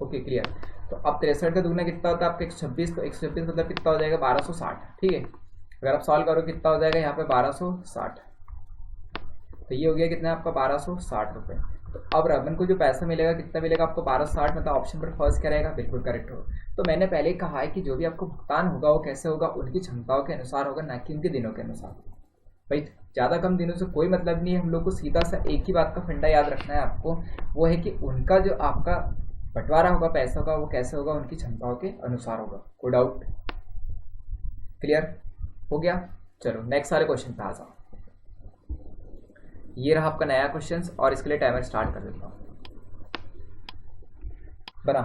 Speaker 1: Okay clear. तो अब 63 का दुगना कितना होता है आपका? 126। तो 126 मतलब कितना हो जाएगा? 1260। ठीक है, अगर आप सॉल्व करो कितना हो जाएगा यहाँ पे? 1260। तो ये हो गया कितना आपका? 1260 रुपये। तो अब रमन को जो पैसा मिलेगा कितना मिलेगा आपको? 1260। मतलब ऑप्शन पर फर्स्ट क्या रहेगा? बिल्कुल करेक्ट होगा। तो मैंने पहले ही कहा है कि जो भी आपको भुगतान होगा वो कैसे होगा? उनकी क्षमताओं के अनुसार होगा, ना कि उनके दिनों के अनुसार। भाई ज़्यादा कम दिनों से कोई मतलब नहीं है। हम लोग को सीधा सा एक ही बात का फंडा याद रखना है आपको, वो है कि उनका जो आपका बंटवारा होगा पैसों का वो कैसे होगा? उनकी क्षमताओं के अनुसार होगा। कोई डाउट? क्लियर हो गया? चलो नेक्स्ट वाले क्वेश्चन पे आ जाओ। ये रहा आपका नया क्वेश्चन, और इसके लिए टाइमर स्टार्ट कर देता हूँ। बना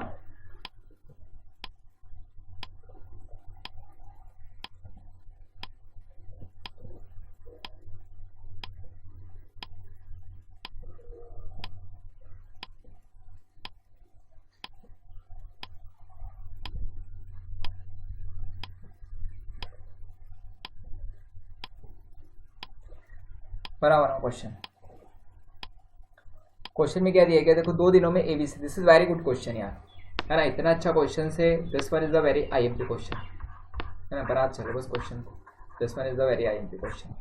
Speaker 1: बना क्वेश्चन। क्वेश्चन में क्या दिया गया? देखो 2 दिनों में ABC. This is very good question यार, है ना? इतना अच्छा क्वेश्चन से this one is the very IMP question, है ना? बना चलो बस क्वेश्चन को। This one is the very IMP question.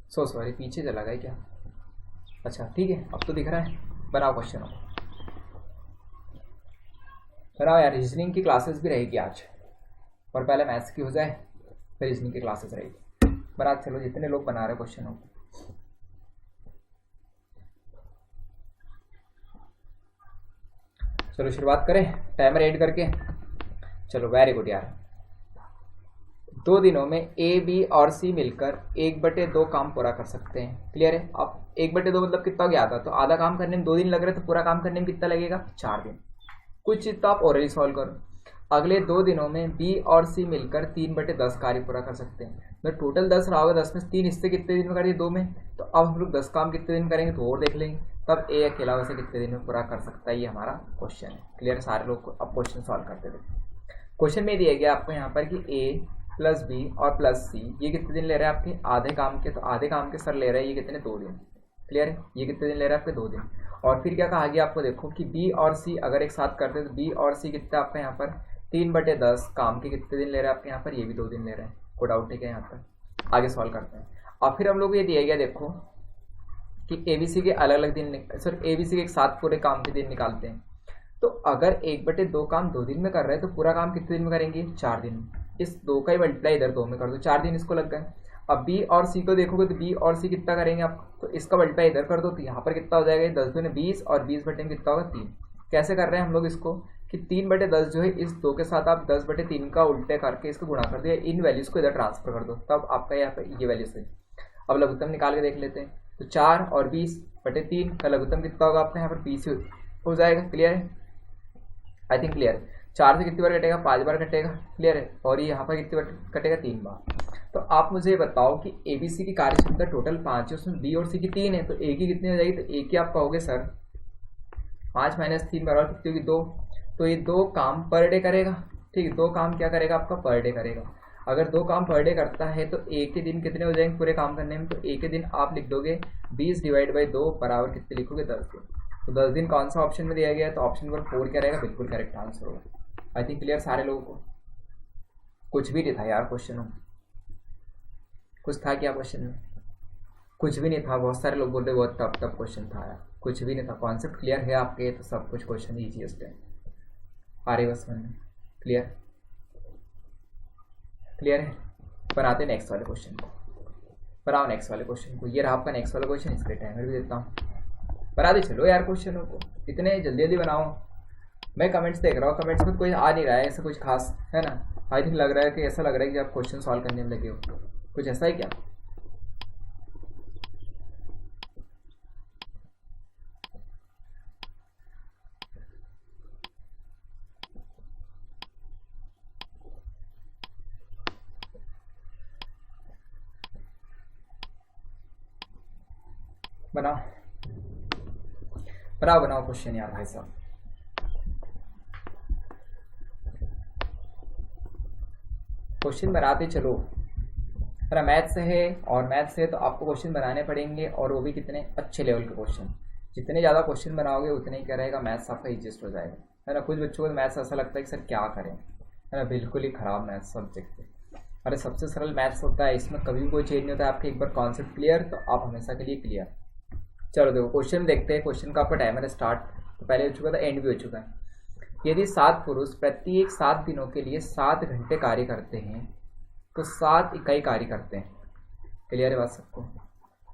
Speaker 1: So sorry, पीछे चला गया क्या? अच्छा ठीक है, अब तो दिख रहा है। बनाओ क्वेश्चन को, बनाओ यार। रीजनिंग की क्लासेस भी रहेगी आज, और पहले मैथ्स की हो जाए फिर रीजनिंग की क्लासेस रहेगी। बना चलो, जितने लोग बना रहे क्वेश्चन हो। चलो शुरुआत करें टाइमर ऐड करके। चलो वेरी गुड यार। 2 दिनों में ए, बी और सी मिलकर 1/2 काम पूरा कर सकते हैं। क्लियर है? अब 1/2 मतलब कितना हो गया? आधा। तो आधा काम करने में 2 दिन लग रहे, तो पूरा काम करने में कितना लगेगा? 4 दिन। कुछ चीज तो आप ऑलरेडी सॉल्व करो। अगले 2 दिनों में बी और सी मिलकर 3/10 कार्य पूरा कर सकते हैं। तो टोटल 10 रहा होगा, 10 में 3 हिस्से कितने दिन में करेंगे? 2 में। तो अब हम लोग 10 काम कितने दिन करेंगे तो और देख लेंगे। तब ए अकेला वैसे कितने दिन में पूरा कर सकता है, ये हमारा क्वेश्चन है। क्लियर? सारे लोग को अब क्वेश्चन सॉल्व करते थे। क्वेश्चन में दिया गया आपको यहाँ पर कि ए प्लस बी और प्लस सी ये कितने दिन ले रहे हैं आपके? आधे काम के। तो आधे काम के सर ले रहे हैं ये कितने? 2 दिन। क्लियर है? ये कितने दिन ले रहे हैं आपके? 2 दिन। और फिर क्या कहा गया आपको? देखो कि बी और सी अगर एक साथ करते हैं तो बी और सी कितने आपका यहाँ पर? 3/10 काम के कितने दिन ले रहे हैं आपके यहाँ पर? ये भी 2 दिन ले रहे हैं। कोई डाउट है क्या यहाँ पर? आगे सॉल्व करते हैं। और फिर हम लोग ये दिया गया देखो कि एबीसी के अलग अलग दिन, सर एबीसी के एक साथ पूरे काम के दिन निकालते हैं। तो अगर 1/2 काम 2 दिन में कर रहे हैं तो पूरा काम कितने दिन में करेंगे? 4 दिन में। इस 2 का ही मल्टीप्लाई इधर 2 में कर दो, 4 दिन इसको लग गए। अब बी और सी को देखोगे तो बी और सी कितना करेंगे आप, तो इसका मल्टीप्लाई इधर कर दो, तो यहाँ पर कितना हो जाएगा, 10 दूनी 20 और 20 बटे में कितना होगा 3। कैसे कर रहे हैं हम लोग इसको कि 3/10 जो है इस 2 के साथ आप 10/3 का उल्टे करके इसको गुणा कर दिया, इन वैल्यूज को इधर ट्रांसफर कर दो, तब आपका यहाँ पे ये वैल्यूज है। अब लघुत्तम निकाल के देख लेते हैं, तो 4 और 20/3 का लघुत्तम कितना होगा आपका यहाँ पर 20 हो जाएगा। क्लियर है, आई थिंक क्लियर है। 4 से कितनी बार कटेगा, 5 बार कटेगा। क्लियर है, और ये यहाँ पर कितनी बार कटेगा, 3 बार। तो आप मुझे बताओ कि ABC की कार्यक्षमता टोटल 5 है, उसमें B और C की 3 है, तो A की कितनी हो जाएगी, तो A की आप कहोगे सर 5 - 3 बराबर कितनी होगी 2, तो ये 2 काम पर डे करेगा। ठीक है, 2 काम क्या करेगा आपका, पर डे करेगा। अगर 2 काम पर डे करता है तो A के दिन कितने हो जाएंगे पूरे काम करने में, तो A के दिन आप लिख दोगे 20/2 बराबर कितने लिखोगे, 10 दिन। तो 10 दिन कौन सा ऑप्शन में दिया गया है, तो ऑप्शन नंबर 4 क्या रहेगा, बिल्कुल करेक्ट आंसर होगा। आई थिंक क्लियर सारे लोगों को। कुछ भी नहीं था यार क्वेश्चन में, कुछ था क्या क्वेश्चन में, कुछ भी नहीं था। बहुत सारे लोग बोल रहे बहुत टफ क्वेश्चन था यार, कुछ भी नहीं था। कॉन्सेप्ट क्लियर है आपके, तो सब कुछ क्वेश्चन ईजीएस्ट है। आरे बस मन में क्लियर, क्लियर है। बनाते नेक्स्ट वाले क्वेश्चन को, बनाओ नेक्स्ट वाले क्वेश्चन को। ये रहा आपका नेक्स्ट वाला क्वेश्चन, इसके टाइमर भी देता हूँ। बना दे चलो यार क्वेश्चनों को, इतने जल्दी जल्दी बनाओ। मैं कमेंट्स देख रहा हूँ, कमेंट्स में कोई आ नहीं रहा है ऐसा कुछ खास, है ना। आई थिंक लग रहा है कि ऐसा लग रहा है कि आप क्वेश्चन सॉल्व करने में लगे हो, कुछ ऐसा ही क्या। बनाओ बनाओ बनाओ क्वेश्चन यार भाई साहब। क्वेश्चन बनाते चलो, मेरा मैथ से है, और मैथ से तो आपको क्वेश्चन बनाने पड़ेंगे, और वो भी कितने अच्छे लेवल के क्वेश्चन। जितने ज़्यादा क्वेश्चन बनाओगे उतने ही क्या रहेगा, मैथ्स आपका ईजिएस्ट हो जाएगा, है ना। कुछ बच्चों को मैथ्स ऐसा लगता है कि सर क्या करें, है ना, बिल्कुल ही ख़राब मैथ्स सब्जेक्ट है। अरे सबसे सरल मैथ्स होता है, इसमें कभी भी कोई चेंज नहीं होता है। आपके एक बार कॉन्सेप्ट क्लियर तो आप हमेशा के लिए क्लियर। चलो देखो क्वेश्चन देखते हैं। क्वेश्चन का आपका टाइमर स्टार्ट तो पहले हो चुका था, एंड भी हो चुका है। यदि 7 पुरुष प्रत्येक 7 दिनों के लिए 7 घंटे कार्य करते हैं तो 7 इकाई कार्य करते हैं। क्लियर है बात सबको।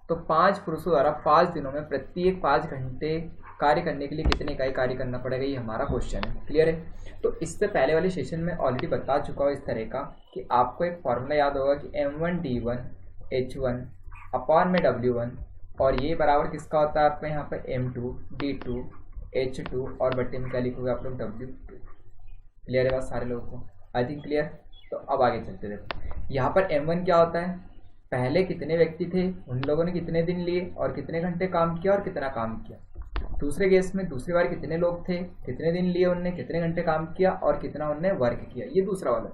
Speaker 1: तो 5 पुरुषों द्वारा 5 दिनों में प्रत्येक 5 घंटे कार्य करने के लिए कितने इकाई कार्य करना पड़ेगा, ये हमारा क्वेश्चन है। क्लियर है। तो इससे पहले वाले सेशन में ऑलरेडी बता चुका हूँ इस तरह का कि आपको एक फॉर्मूला याद होगा कि M1D1 H1 अपॉन में W1, और ये बराबर किसका होता है आपका यहाँ पर M2 D2 H2, और बट्टे में क्या लिखोगे आप लोग W2। क्लियर है बात सारे लोगों को, आई थिंक क्लियर। तो अब आगे चलते देखो, यहाँ पर M1 क्या होता है, पहले कितने व्यक्ति थे, उन लोगों ने कितने दिन लिए और कितने घंटे काम किया और कितना काम किया। दूसरे केस में दूसरी बार कितने लोग थे, कितने दिन लिए उनने, कितने घंटे काम किया और कितना उनने वर्क किया, ये दूसरा वाला।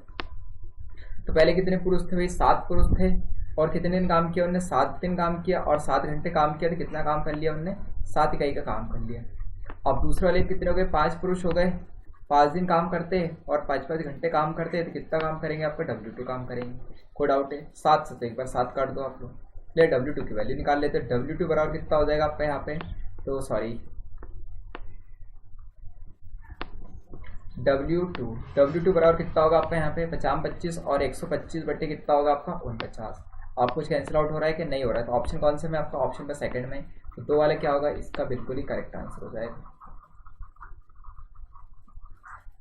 Speaker 1: तो पहले कितने पुरुष थे भाई, 7 पुरुष थे, और कितने दिन काम किया उनने, 7 दिन काम किया, और 7 घंटे काम किया, तो कितना काम कर लिया उनने, 7 इकाई का काम कर लिया। अब दूसरे वाले कितने हो गए, 5 पुरुष हो गए, 5 दिन काम करते हैं और 5-5 घंटे काम करते हैं, तो कितना काम करेंगे आपका W2 काम करेंगे। कोई डाउट है, 7 से तो एक बार 7 काट दो आप लोग। ले W2 की वैल्यू निकाल लेते हैं। W2 बराबर कितना हो जाएगा आपका यहाँ पे, तो सॉरी W2 बराबर कितना होगा आपका यहाँ पे 50-25, और 125 बटे कितना होगा आपका 49। आप कुछ कैंसिल आउट हो रहा है कि नहीं हो रहा है, तो ऑप्शन कौन से में आपका, ऑप्शन पर सेकंड में, तो 2 वाला क्या होगा, इसका बिल्कुल ही करेक्ट आंसर हो जाएगा।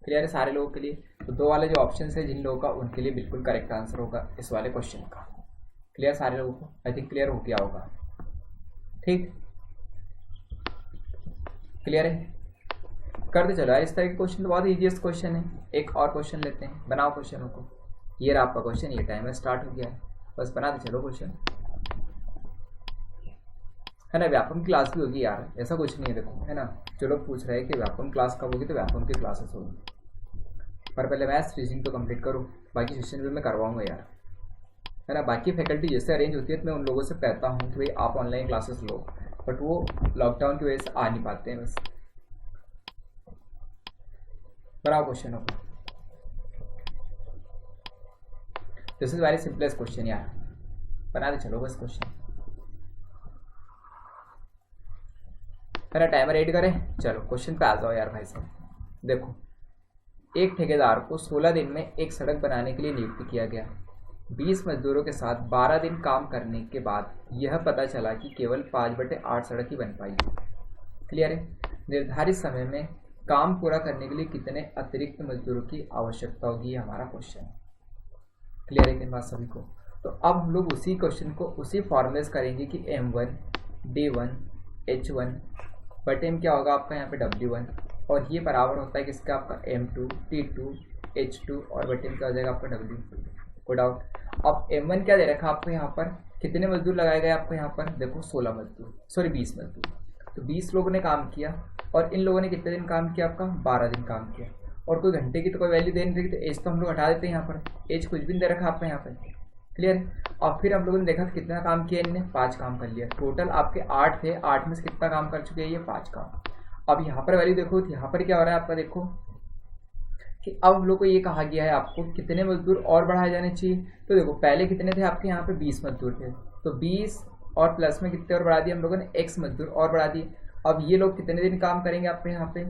Speaker 1: क्लियर है सारे लोगों के लिए। तो 2 वाले जो ऑप्शन है जिन लोगों का, उनके लिए बिल्कुल करेक्ट आंसर होगा इस वाले क्वेश्चन का। क्लियर सारे लोगों को, आई थिंक क्लियर हो गया होगा। ठीक, क्लियर है, करते चलो यार। इस तरह के क्वेश्चन तो बहुत ईजीएस्ट क्वेश्चन है। एक और क्वेश्चन लेते हैं, बनाओ क्वेश्चनों को। ये रहा आपका क्वेश्चन, ये टाइमर स्टार्ट हो गया है, बस बनाते चलो क्वेश्चन, है ना। व्यापम क्लास भी होगी यार, ऐसा कुछ नहीं है देखो, है ना। जो लोग पूछ रहे हैं कि व्यापम क्लास कब होगी, तो व्यापम की क्लासेस होगी, पर पहले मैथ्स रीजनिंग तो कंप्लीट करो, बाकी सेशन भी मैं करवाऊंगा यार, है ना। बाकी फैकल्टी जैसे अरेंज होती है तो मैं उन लोगों से कहता हूँ कि भाई आप ऑनलाइन क्लासेस लो, बट वो लॉकडाउन की वजह से आ नहीं पाते हैं बस। बनाओ क्वेश्चन को, this is very simplest question यार, बना दे चलो बस क्वेश्चन। मेरा टाइमर एड करें, चलो क्वेश्चन पे आ जाओ यार भाई साहब। देखो एक ठेकेदार को 16 दिन में एक सड़क बनाने के लिए नियुक्त किया गया। 20 मजदूरों के साथ 12 दिन काम करने के बाद यह पता चला कि केवल 5/8 सड़क ही बन पाई। क्लियर है? निर्धारित समय में काम पूरा करने के लिए कितने अतिरिक्त मजदूरों की आवश्यकता होगी, ये हमारा क्वेश्चन। क्लियर है कि बात सभी को? तो अब हम लोग उसी क्वेश्चन को उसी फॉर्मूले से करेंगे कि M1 D1 H1 बटे M क्या होगा आपका यहाँ पे W1, और ये बराबर होता है किसका, आपका M2 T2 H2 और बटे M क्या हो जाएगा आपका W2। कोई डाउट? अब M1 क्या दे रखा आपको यहाँ पर, कितने मजदूर लगाए गए आपको यहाँ पर, देखो 16 मजदूर, सॉरी 20 मजदूर। तो 20 लोगों ने काम किया और इन लोगों ने कितने दिन काम किया आपका, 12 दिन काम किया। और कोई घंटे की तो कोई वैल्यू दे नहीं रही, तो एज तो हम लोग हटा देते हैं यहाँ पर, एज कुछ भी नहीं दे रखा आपको यहाँ पर। क्लियर? और फिर हम लोगों ने देखा कितना काम किया इनने, 5 काम कर लिया। टोटल आपके 8 थे, 8 में से कितना काम कर चुके हैं ये, 5 काम। अब यहाँ पर वैल्यू देखो, यहाँ पर क्या हो रहा है आपका, देखो कि अब हम लोग को ये कहा गया है आपको कितने मजदूर और बढ़ाए जाने चाहिए। तो देखो पहले कितने थे आपके यहाँ पे, 20 मजदूर थे, तो 20 और प्लस में कितने और बढ़ा दिए हम लोगों ने, X मजदूर और बढ़ा दिए। अब ये लोग कितने दिन काम करेंगे आपके यहाँ पे,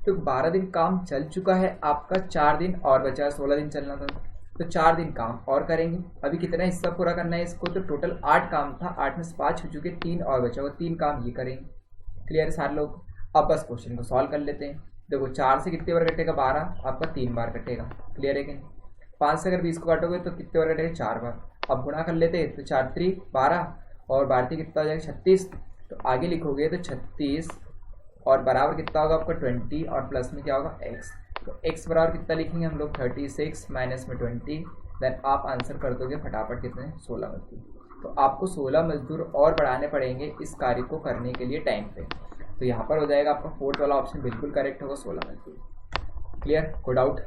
Speaker 1: तो 12 दिन काम चल चुका है आपका, 4 दिन और बचा, 16 दिन चलना था, तो 4 दिन काम और करेंगे। अभी कितना हिस्सा पूरा करना है इसको, तो टोटल 8 काम था, 8 में से 5 हो चुके, 3 और बचा हुआ, 3 काम ये करेंगे। क्लियर है सारे लोग? अब बस क्वेश्चन को सॉल्व कर लेते हैं। देखो 4 से कितने बार कटेगा, 12, आपका 3 बार कटेगा। क्लियर है कि 5 से अगर 20 को काटोगे तो कितने बार कटेगा, 4 बार। अब गुणा कर लेते हैं, तो 4 3 12 और 12 कितना हो जाएगा, 36। तो आगे लिखोगे तो 36 और बराबर कितना होगा आपका 20 और प्लस में क्या होगा x। तो x बराबर कितना लिखेंगे हम लोग, 36 माइनस में 20। देन आप आंसर कर दोगे फटाफट कितने, 16 मजदूर। तो आपको 16 मजदूर और बढ़ाने पड़ेंगे इस कार्य को करने के लिए टाइम पे। तो यहाँ पर हो जाएगा आपका 4th वाला ऑप्शन बिल्कुल करेक्ट होगा, 16 मजदूर। क्लियर? कोई डाउट?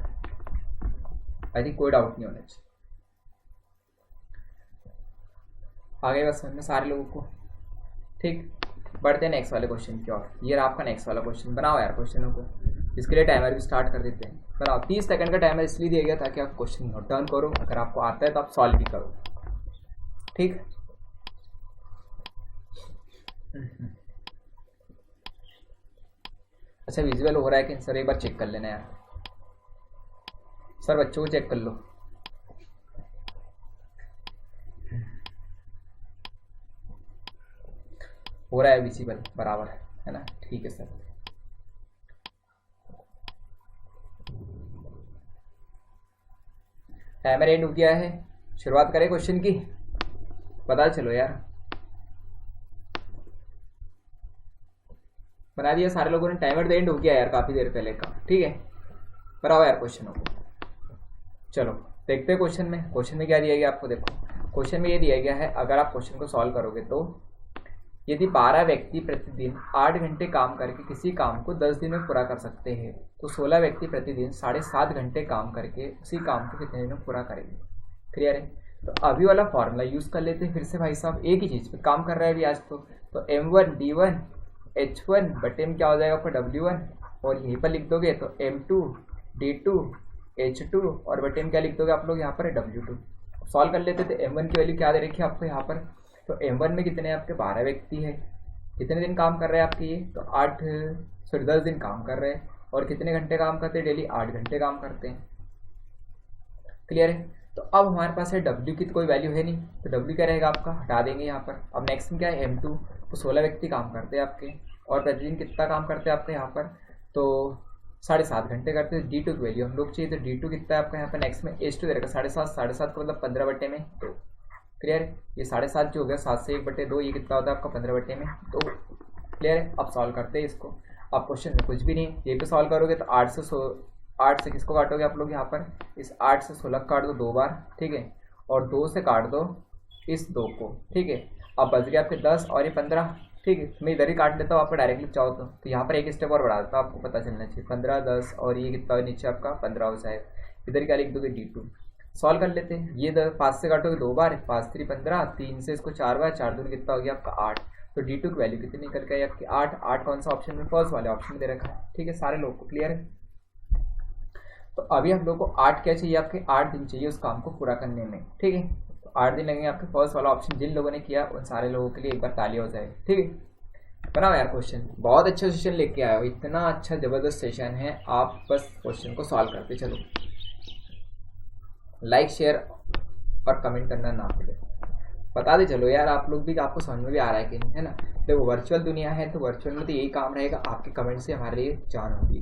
Speaker 1: आई थिंक कोई डाउट नहीं होना चाहिए। आगे बस समझ में सारे लोगों को? ठीक, बढ़ते हैं नेक्स्ट वाले क्वेश्चन की ओर। ये रहा आपका नेक्स्ट वाला क्वेश्चन। बनाओ यार क्वेश्चनों को, इसके लिए टाइमर भी स्टार्ट कर देते हैं। बनाओ, 30 सेकंड का टाइमर इसलिए दिया गया ताकि आप क्वेश्चन नोट डाउन करो, अगर आपको आता है तो आप सॉल्व भी करो। ठीक, अच्छा विजुअल हो रहा है कि सर, एक बार चेक कर लेना यार सर, बच्चों को चेक कर लो। हो रहा है विजिबल, बराबर है ना? ठीक है सर। टाइमर एंड हो गया है, शुरुआत करें क्वेश्चन की? पता चलो यार, बना दिया सारे लोगों ने? टाइमर एंड हो गया यार काफी देर पहले का। ठीक है, बनाओ यार क्वेश्चनों को। चलो देखते हैं क्वेश्चन में। क्वेश्चन में क्या दिया गया आपको, देखो क्वेश्चन में ये दिया गया है, अगर आप क्वेश्चन को सॉल्व करोगे तो यदि 12 व्यक्ति प्रतिदिन 8 घंटे काम करके किसी काम को 10 दिन में पूरा कर सकते हैं, तो 16 व्यक्ति प्रतिदिन 7.5 घंटे काम करके उसी काम को कितने दिन में पूरा करेंगे। क्लियर है? तो अभी वाला फॉर्मूला यूज कर लेते हैं फिर से। भाई साहब एक ही चीज पे काम कर रहा है अभी आज तो M1 D1 H1 बटे M क्या हो जाएगा आपका W1, और यहीं पर लिख दोगे तो M2 D2 H2 और बटे M क्या लिख दोगे आप लोग यहाँ पर W2। सॉल्व कर लेते थे। M1 की वैल्यू क्या दे रखी है आपको यहाँ पर, तो M1 में कितने आपके 12 व्यक्ति है, कितने दिन काम कर रहे हैं आपके ये, तो 10 दिन काम कर रहे हैं, और कितने घंटे काम करते हैं डेली, 8 घंटे काम करते हैं। क्लियर है? तो अब हमारे पास है W की तो कोई वैल्यू है नहीं, तो W क्या रहेगा आपका, हटा देंगे यहाँ पर। अब नेक्स्ट में क्या है M2, तो 16 व्यक्ति काम करते हैं आपके, और प्रतिदिन कितना काम करते हैं आपके यहाँ पर, तो 7.5 घंटे करते हैं। D2 की वैल्यू हम लोग चाहिए, तो D2 कितना है आपका यहाँ पर। नेक्स्ट में H2 दे रखा 7.5 का मतलब 15 बटे में 2। क्लियर है? ये 7.5 जो हो गया 7 से 1 बटे 2, ये कितना होता है आपका 15 बटे में 2। क्लियर है? अब सॉल्व करते हैं इसको। अब क्वेश्चन में कुछ भी नहीं, ये पे सॉल्व करोगे तो 8 से किसको काटोगे आप लोग यहाँ पर, इस 8 से 16 काट दो 2 बार। ठीक है, और 2 से काट दो इस 2 को। ठीक है, अब बच गया आपके 10 और ये 15। ठीक है, मैं इधर ही काट लेता हूँ, आपको डायरेक्टली चाहो तो यहाँ पर एक स्टेप और बढ़ा देता हूँ, आपको पता चलना चाहिए। 15 10 और ये कितना नीचे आपका 15 हो जाएगा। इधर क्या लिख दोगे D2। सॉल्व कर लेते हैं। ये 5 से काटोगे 2 बार, 5 3 15, 3 से इसको 4 बार, 4 दूनी कितना हो गया आपका 8। तो D2 की वैल्यू कितनी निकल गई आपकी 8। कौन सा ऑप्शन में, फर्स्ट वाले ऑप्शन में दे रखा है। ठीक है, सारे लोग को क्लियर है? तो अभी हम लोग को 8 क्या चाहिए आपके, 8 दिन चाहिए उस काम को पूरा करने में। ठीक है, तो 8 दिन लगेंगे आपके। फर्स्ट वाला ऑप्शन जिन लोगों ने किया उन सारे लोगों के लिए एक बार तालियां हो जाए। ठीक है, बनाओ यार क्वेश्चन, बहुत अच्छा सेशन लेके आए हो, इतना अच्छा जबरदस्त सेशन है, आप बस क्वेश्चन को सॉल्व करते चलो। लाइक शेयर और कमेंट करना ना भूले, बता दे चलो यार आप लोग भी, आपको समझ में भी आ रहा है कि नहीं, है ना। देखो वर्चुअल दुनिया है तो वर्चुअल में तो यही काम रहेगा, आपके कमेंट से हमारे लिए जान होगी।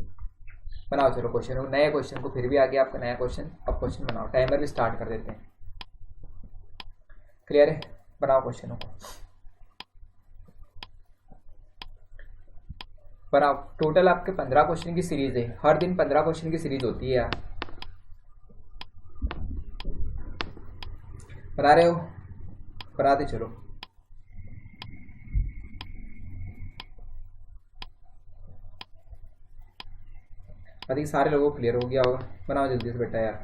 Speaker 1: बनाओ चलो क्वेश्चन, नए क्वेश्चन को, फिर भी आ गया आपका नया क्वेश्चन। अब क्वेश्चन बनाओ, टाइमर भी स्टार्ट कर देते हैं। क्लियर है, बनाओ क्वेश्चनों को, बनाओ। टोटल आपके 15 क्वेश्चन की सीरीज है, हर दिन 15 क्वेश्चन की सीरीज होती है यार। बना रहे हो, बनाते चलो। अधिक सारे लोगों को क्लियर हो गया होगा, बनाओ जल्दी से बेटा यार।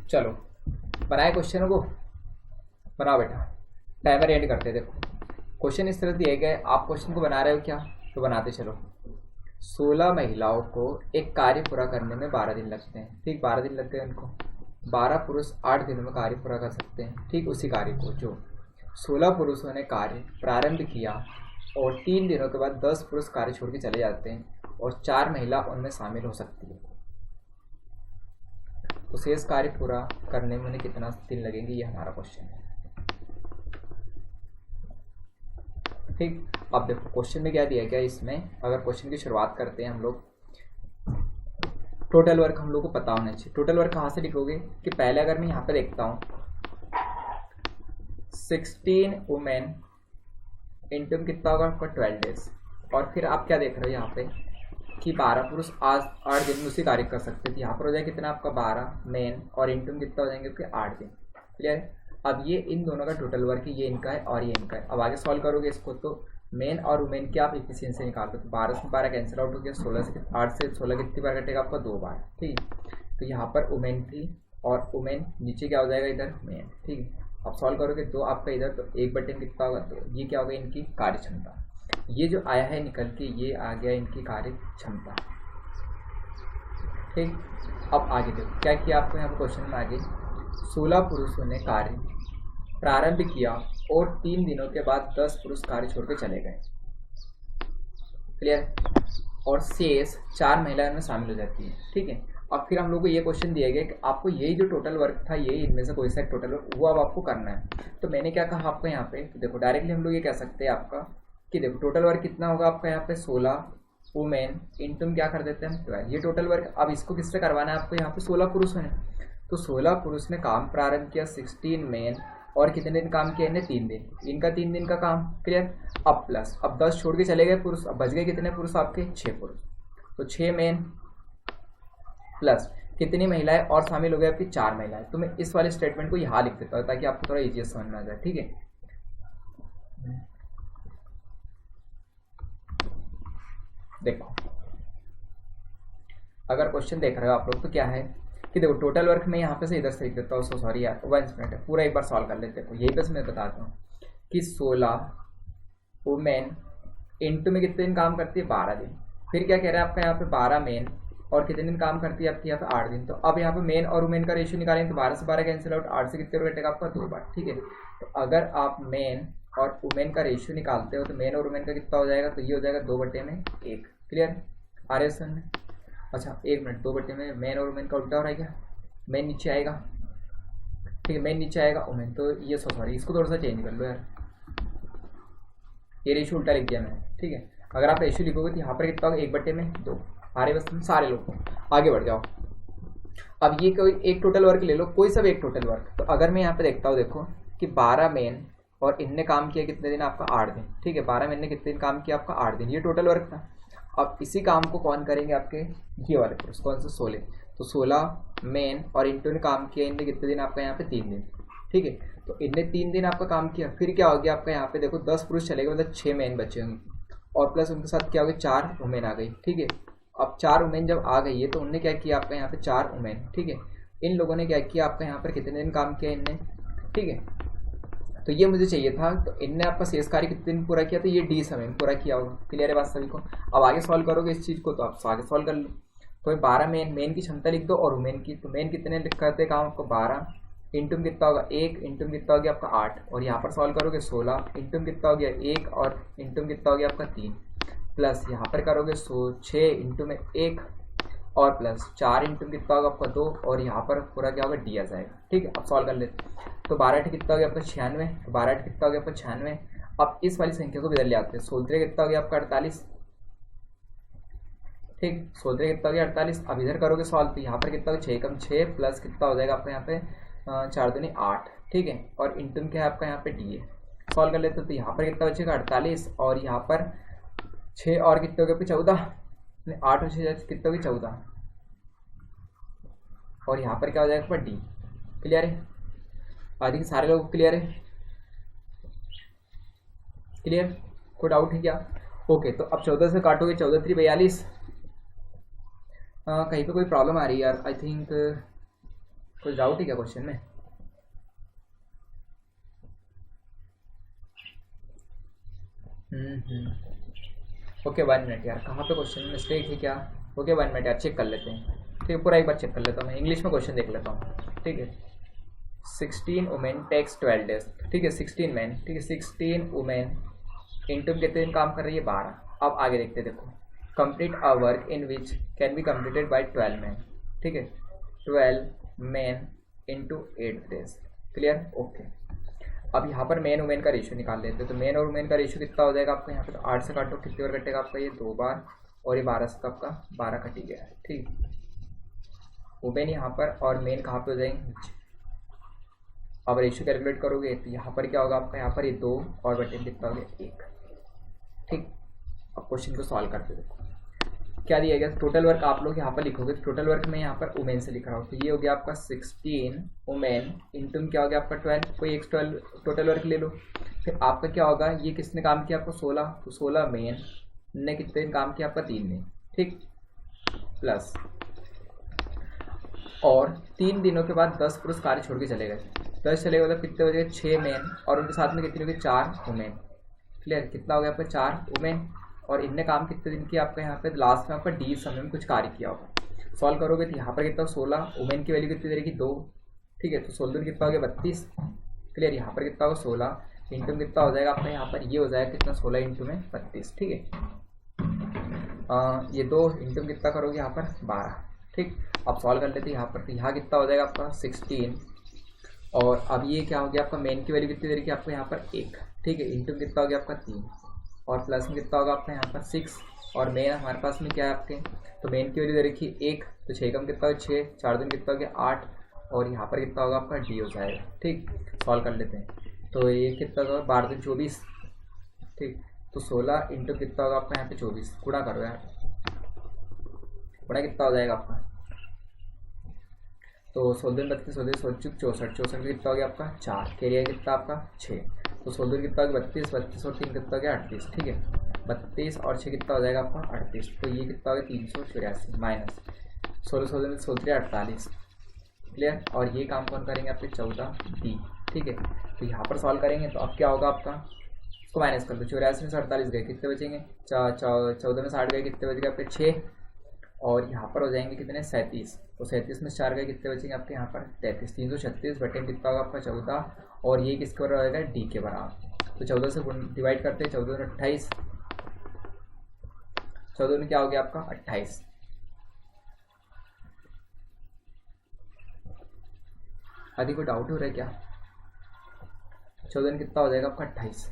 Speaker 1: चलो बनाए क्वेश्चनों को, बनाओ बेटा। टाइमर एंड करते, देखो क्वेश्चन इस तरह दिए गए, आप क्वेश्चन को बना रहे हो क्या, तो बनाते चलो। 16 महिलाओं को एक कार्य पूरा करने में 12 दिन लगते हैं, ठीक 12 दिन लगते हैं उनको। 12 पुरुष 8 दिनों में कार्य पूरा कर सकते हैं, ठीक उसी कार्य को जो 16 पुरुषों ने कार्य प्रारंभ किया और 3 दिनों के बाद 10 पुरुष कार्य छोड़ के चले जाते हैं और 4 महिला उनमें शामिल हो सकती है, तो शेष कार्य पूरा करने में उन्हें कितना दिन लगेंगे, ये हमारा क्वेश्चन है। ठीक, अब देखो क्वेश्चन में क्या दिया गया इसमें। अगर क्वेश्चन की शुरुआत करते हैं हम लोग, टोटल वर्क हम लोग को पता होना चाहिए। टोटल वर्क कहाँ से लिखोगे कि पहले अगर मैं यहाँ पे देखता हूँ 16 वुमेन इंटू कितना होगा आपका 12 डेज, और फिर आप क्या देख रहे हो यहाँ पे कि 12 पुरुष आज 8 दिन में उसी कार्य कर सकते थे। यहाँ पर हो जाए कितना आपका 12 मेन और इंटू कितना हो जाएंगे आपके 8 दिन। क्लियर है, अब ये इन दोनों का टोटल वर्क है, ये इनका है और ये इनका है। अब आगे सॉल्व करोगे इसको तो मेन और वुमेन की आप इफिशियंसी निकाल दो, तो 12 से 12 कैंसिल आउट हो गया, 16 से 8 से 16 कितनी बार कटेगा आपका 2 बार, ठीक। तो यहाँ पर वुमेन थी और वुमेन नीचे क्या हो जाएगा इधर मेन, ठीक है। अब सॉल्व करोगे तो आपका इधर तो 1/3 कितना होगा, तो ये क्या होगा इनकी कार्य क्षमता। ये जो आया है निकल के ये आ गया इनकी कार्य क्षमता, ठीक। अब आगे देखो क्या किया आपको यहाँ पर क्वेश्चन में आगे 16 पुरुषों ने कार्य प्रारंभ किया और 3 दिनों के बाद 10 पुरुष कार्य छोड़ के चले गए। क्लियर, और शेष 4 महिलाएं में शामिल हो जाती है, ठीक है। अब फिर हम लोग को ये क्वेश्चन दिया गया कि आपको यही जो टोटल वर्क था यही इनमें से कोई सा टोटल वर्क वो अब आपको करना है। तो मैंने क्या कहा आपको यहाँ पे, तो देखो डायरेक्टली हम लोग ये कह सकते हैं आपका कि देखो टोटल वर्क कितना होगा आपका यहाँ पे 16 वुमेन इंटू क्या कर देते हैं हम 12, ये टोटल वर्क। अब इसको किससे करवाना है आपको, यहाँ पे 16 पुरुष हैं, तो 16 पुरुष ने काम प्रारंभ किया 16 मेन और कितने दिन काम किया इन्हें 3 दिन, इनका 3 दिन का काम। क्लियर, अब प्लस अब 10 छोड़ के चले गए पुरुष, अब बच गए कितने पुरुष आपके 6 पुरुष, तो 6 मेन प्लस कितनी महिलाएं और शामिल हो गए आपकी 4 महिलाएं। तो मैं इस वाले स्टेटमेंट को यहाँ लिख देता हूँ ताकि आपको थोड़ा इजी समझ में आ जाए, ठीक है। देखो अगर क्वेश्चन देख रहे हो आप लोग तो क्या है कि देखो टोटल वर्क में यहाँ पे से इधर से लिख देता हूँ, सॉरी यार 1 मिनट है, पूरा एक बार सॉल्व कर लेते हैं। यही पे से मैं बताता हूँ कि 16 वुमेन इंटू में कितने दिन काम करती है 12 दिन। फिर क्या कह रहा है आपका यहाँ पे 12 मेन और कितने दिन काम करती है आपकी यहाँ पे 8 दिन। तो अब यहाँ पे मेन और वुमेन का रेशियो निकालेंगे तो 12 से 12 कैंसिल आउट, 8 से कितने बार कटेगा आपका 2 बार, ठीक है। तो अगर आप मेन और वुमेन का रेशियो निकालते हो तो मेन और वुमेन का कितना हो जाएगा, तो ये हो जाएगा 2/1। क्लियर, आ रहे हैं में। अच्छा 1 मिनट, 2/, मेन और वुमेन का उल्टा हो रहा है क्या, मेन नीचे आएगा, ठीक है, मेन नीचे आएगा वुमेन, तो ये सॉरी इसको थोड़ा सा चेंज कर लो यार, ये रेशियो उल्टा लिख दिया मैंने, ठीक है। अगर आप रेशियो लिखोगे तो यहाँ पर कितना होगा 1/2, आ रहे बस सारे लोग आगे बढ़ जाओ। अब ये कोई एक टोटल वर्क ले लो, कोई सब एक टोटल वर्क। तो अगर मैं यहाँ पे देखता हूँ देखो कि 12 मेन और इनने काम किया कितने दिन आपका 8 दिन, ठीक है। 12 मेन ने कितने दिन काम किया आपका 8 दिन, ये टोटल वर्क था। अब इसी काम को कौन करेंगे आपके ये वाले पुरुष, कौन से 16, तो 16 मेन और इंटू ने काम किया इनने कितने दिन आपका यहाँ पे 3 दिन, ठीक है। तो इनने 3 दिन आपका काम किया, फिर क्या हो गया आपका यहाँ पे देखो 10 पुरुष चले गए, मतलब 6 मेन बचे होंगे और प्लस उनके साथ क्या हो गया 4 वुमेन आ गई, ठीक है। अब 4 वुमेन जब आ गई है तो उनने क्या किया आपका यहाँ पे 4 वुमेन, ठीक है। इन लोगों ने क्या किया आपका यहाँ पर कितने दिन काम किया इनने, ठीक है। तो ये मुझे चाहिए था, तो इनने आपका शेष कार्य कितने दिन पूरा किया, तो ये डी समय में पूरा किया होगा। क्लियर है बात सभी को। अब आगे सॉल्व करोगे इस चीज़ को तो आप आगे सॉल्व कर लो। तो 12 मेन की क्षमता लिख दो और वुमेन की, तो मेन कितने करते काम आपको 12, इंटू में कितना होगा 1, इंटू में कितना हो गया आपका 8, और यहाँ पर सॉल्व करोगे 16, इंटू में कितना हो गया 1, और इंटू में कितना हो गया आपका 3, प्लस यहाँ पर करोगे 6 इंटू में 1 और प्लस 4 इंटू में कितना होगा आपका 2, और यहाँ पर पूरा क्या होगा डी आ जाएगा। ठीक है, अब सॉल्व कर लेते हैं। तो 12 कितना हो गया आपका 96, तो 12 कितना हो गया आपका 96। अब इस वाली संख्या को बदल ले आते हैं। 16 कितना हो गया आपका 48, ठीक, 16 कितना हो गया 48। अब इधर करोगे सॉल्व, तो यहाँ पर कितना होगा 6 कम 6 प्लस कितना हो जाएगा आपका यहाँ पे 4 दूनी 8, ठीक है, और इंटू क्या है आपका यहाँ पे डी है। सॉल्व कर लेते हैं, तो यहाँ पर कितना बचेगा 48, और यहाँ पर 6 और कितने हो गए 14, 8 और 6 कितने हो गए 14, और यहाँ पर क्या हो जाएगा डी। क्लियर है, आदि के सारे लोग क्लियर है, क्लियर, कोई डाउट है क्या? ओके, तो अब 14 से काटोगे 14 3 42। कहीं पे कोई प्रॉब्लम आ रही है यार, आई थिंक कुछ डाउट है क्या क्वेश्चन में? ओके 1 मिनट यार, कहाँ पे क्वेश्चन में मिस्टेक है क्या? ओके 1 मिनट यार, चेक कर लेते हैं। ठीक है, पूरा एक बार चेक कर लेता हूँ मैं, इंग्लिश में क्वेश्चन देख लेता हूँ। ठीक है, 16 वुमेन टेक्स 12 डेज, ठीक है 16 मैन, ठीक है 16 वुमेन इंटू कितने दिन काम कर रही है 12। अब आगे देखते देखो, complete a work in which can be completed by 12 man, ठीक है 12 man into 8 days. Clear, okay. अब यहाँ पर मैन वुमेन का रेशियो निकाल लेते हैं। तो मैन और वुमेन का रेशियो कितना हो जाएगा आपका यहाँ पे, तो 8 से काटो कितनी बार कटेगा आपका, ये 2 बार, और ये 12 से तो आपका 12 कट ही गया है। ठीक, वुमेन यहाँ पर और मेन कहाँ पे हो जाएंगे नीचे। अब रेशियो कैलकुलेट करोगे तो यहाँ पर क्या होगा आपका, यहाँ पर ये 2 और बटे कितना हो गया 1। ठीक, अब क्वेश्चन को सॉल्व करते देखो क्या दिया गया। टोटल वर्क आप लोग यहाँ पर लिखोगे, तो टोटल वर्क में यहाँ पर वुमेन से लिख रहा हूँ, तो ये हो गया आपका 16 वुमेन इंटू क्या हो गया आपका 12, कोई एक 12 टोटल वर्क ले लो। फिर आपका क्या होगा, ये किसने काम किया आपको 16, तो 16 मेन ने कितने दिन काम किया आपका 3 दिन, ठीक, प्लस और 3 दिनों के बाद 10 पुरुष कार्य छोड़ के चले गए। 10 चले गए मतलब कितने बजे, 6 मेन और उनके साथ में कितने हो गए 4 वुमेन। क्लियर, कितना हो गया आपका 4 वुमेन, और इनने काम कितने दिन किया आपका यहाँ पे, लास्ट में आपका डी समय में कुछ कार्य किया होगा। सॉल्व करोगे तो यहाँ पर कितना 16, वुमेन की वैल्यू कितनी देर की 2, ठीक है, तो 16 दिन कितना हो गया 32। क्लियर, यहाँ पर कितना होगा 16 इंटू में कितना हो जाएगा आपका यहाँ पर, ये हो जाएगा कितना 16 इंटू में 32। ठीक है, ये 2 इंटू में कितना करोगे यहाँ पर 12। ठीक, अब सॉल्व कर लेते हैं यहाँ पर, तो यहाँ कितना हो जाएगा आपका 16, और अब ये क्या हो गया आपका मेन की वैल्यू कितनी देर की आपको यहाँ पर 1, ठीक है, इंटू कितना हो गया आपका 3, और प्लस में कितना होगा आपका यहाँ पर 6, और मेन हमारे पास में क्या है आपके, तो मेन की वैल्यू दे रखी 1, तो 6 कम कितना होगा 6, 4 दिन कितना हो गया 8, और यहाँ पर कितना होगा आपका डी हो जाएगा। ठीक, सॉल्व कर लेते हैं, तो ये कितना होगा 12 दिन 24, ठीक, तो 16 इंटू कितना होगा आपका यहाँ पे 24, गुणा करो यार, गुणा कितना हो जाएगा आपका, तो 16 दिन 32, 16 64, 64 कितना हो गया आपका 4, कैरियर कितना आपका 6, तो 16 दिन कितना हो गया 32, 32 और 3 कितना हो गया 38। ठीक है, 32 और 6 कितना हो जाएगा आपका 38, तो ये कितना हो गया 384 माइनस 16, 16 में 16 48। क्लियर, और ये काम कौन करेंगे आपके 14 डी। ठीक है, तो यहाँ पर सॉल्व करेंगे तो अब क्या होगा आपका, इसको माइनस कर लो, 84 में से 48 गए कितने बचेंगे, 14 में 60 गए कितने बच गए आपके 6, और यहाँ पर हो जाएंगे कितने 37, तो 37 में 4 गए कितने बचेंगे आपके यहाँ पर 33, 336 बटे कितना होगा आपका 14, और ये किसके बराबर रहेगा डी के बराबर। तो 14 से डिवाइड करते हैं, 14 में 28, 14 में क्या हो गया आपका 28। आदि कोई डाउट हो रहा है क्या, 14 कितना हो जाएगा आपका 28,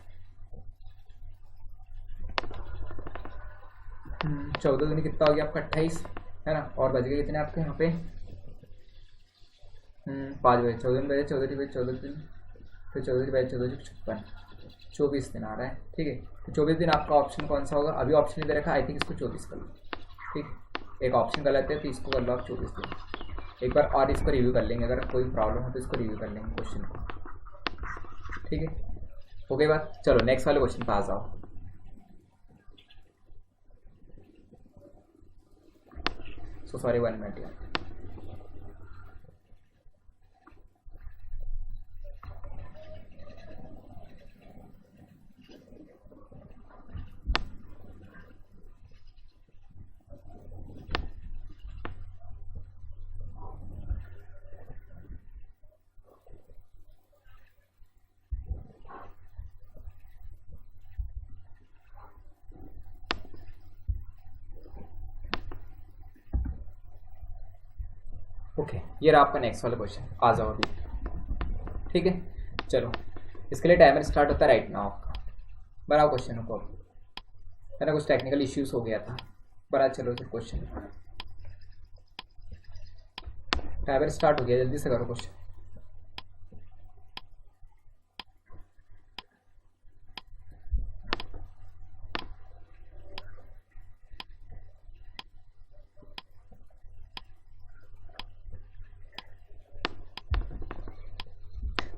Speaker 1: 14 दिन कितना हो गया आपका 28 है ना, और बच गए कितने आपके यहाँ पे 5 बजे, 14 बजे 14 बजे 14 दिन, फिर 14 बजे 14 56, 24 दिन आ रहा है। ठीक है, तो 24 दिन आपका ऑप्शन कौन सा होगा, अभी ऑप्शन दे रखा है, आई थिंक इसको 24 कर लो। ठीक, एक ऑप्शन कर लेते हैं, तो इसको कर लो आप 24 दिन। एक बार और इसको रिव्यू कर लेंगे, अगर कोई प्रॉब्लम हो तो इसको रिव्यू कर लेंगे क्वेश्चन को। ठीक है, हो गई बात, चलो नेक्स्ट वाले क्वेश्चन पे आ जाओ। सो सॉरी 1 मिनट यार, ओके, ये रहा आपका नेक्स्ट वाला क्वेश्चन, आ जाओ अभी। ठीक है, चलो इसके लिए टाइमर स्टार्ट होता है राइट नाउ आपका। बनाओ क्वेश्चन को, है ना, कुछ टेक्निकल इश्यूज हो गया था, बना चलो फिर क्वेश्चन। टाइमर स्टार्ट हो गया, जल्दी से करो क्वेश्चन।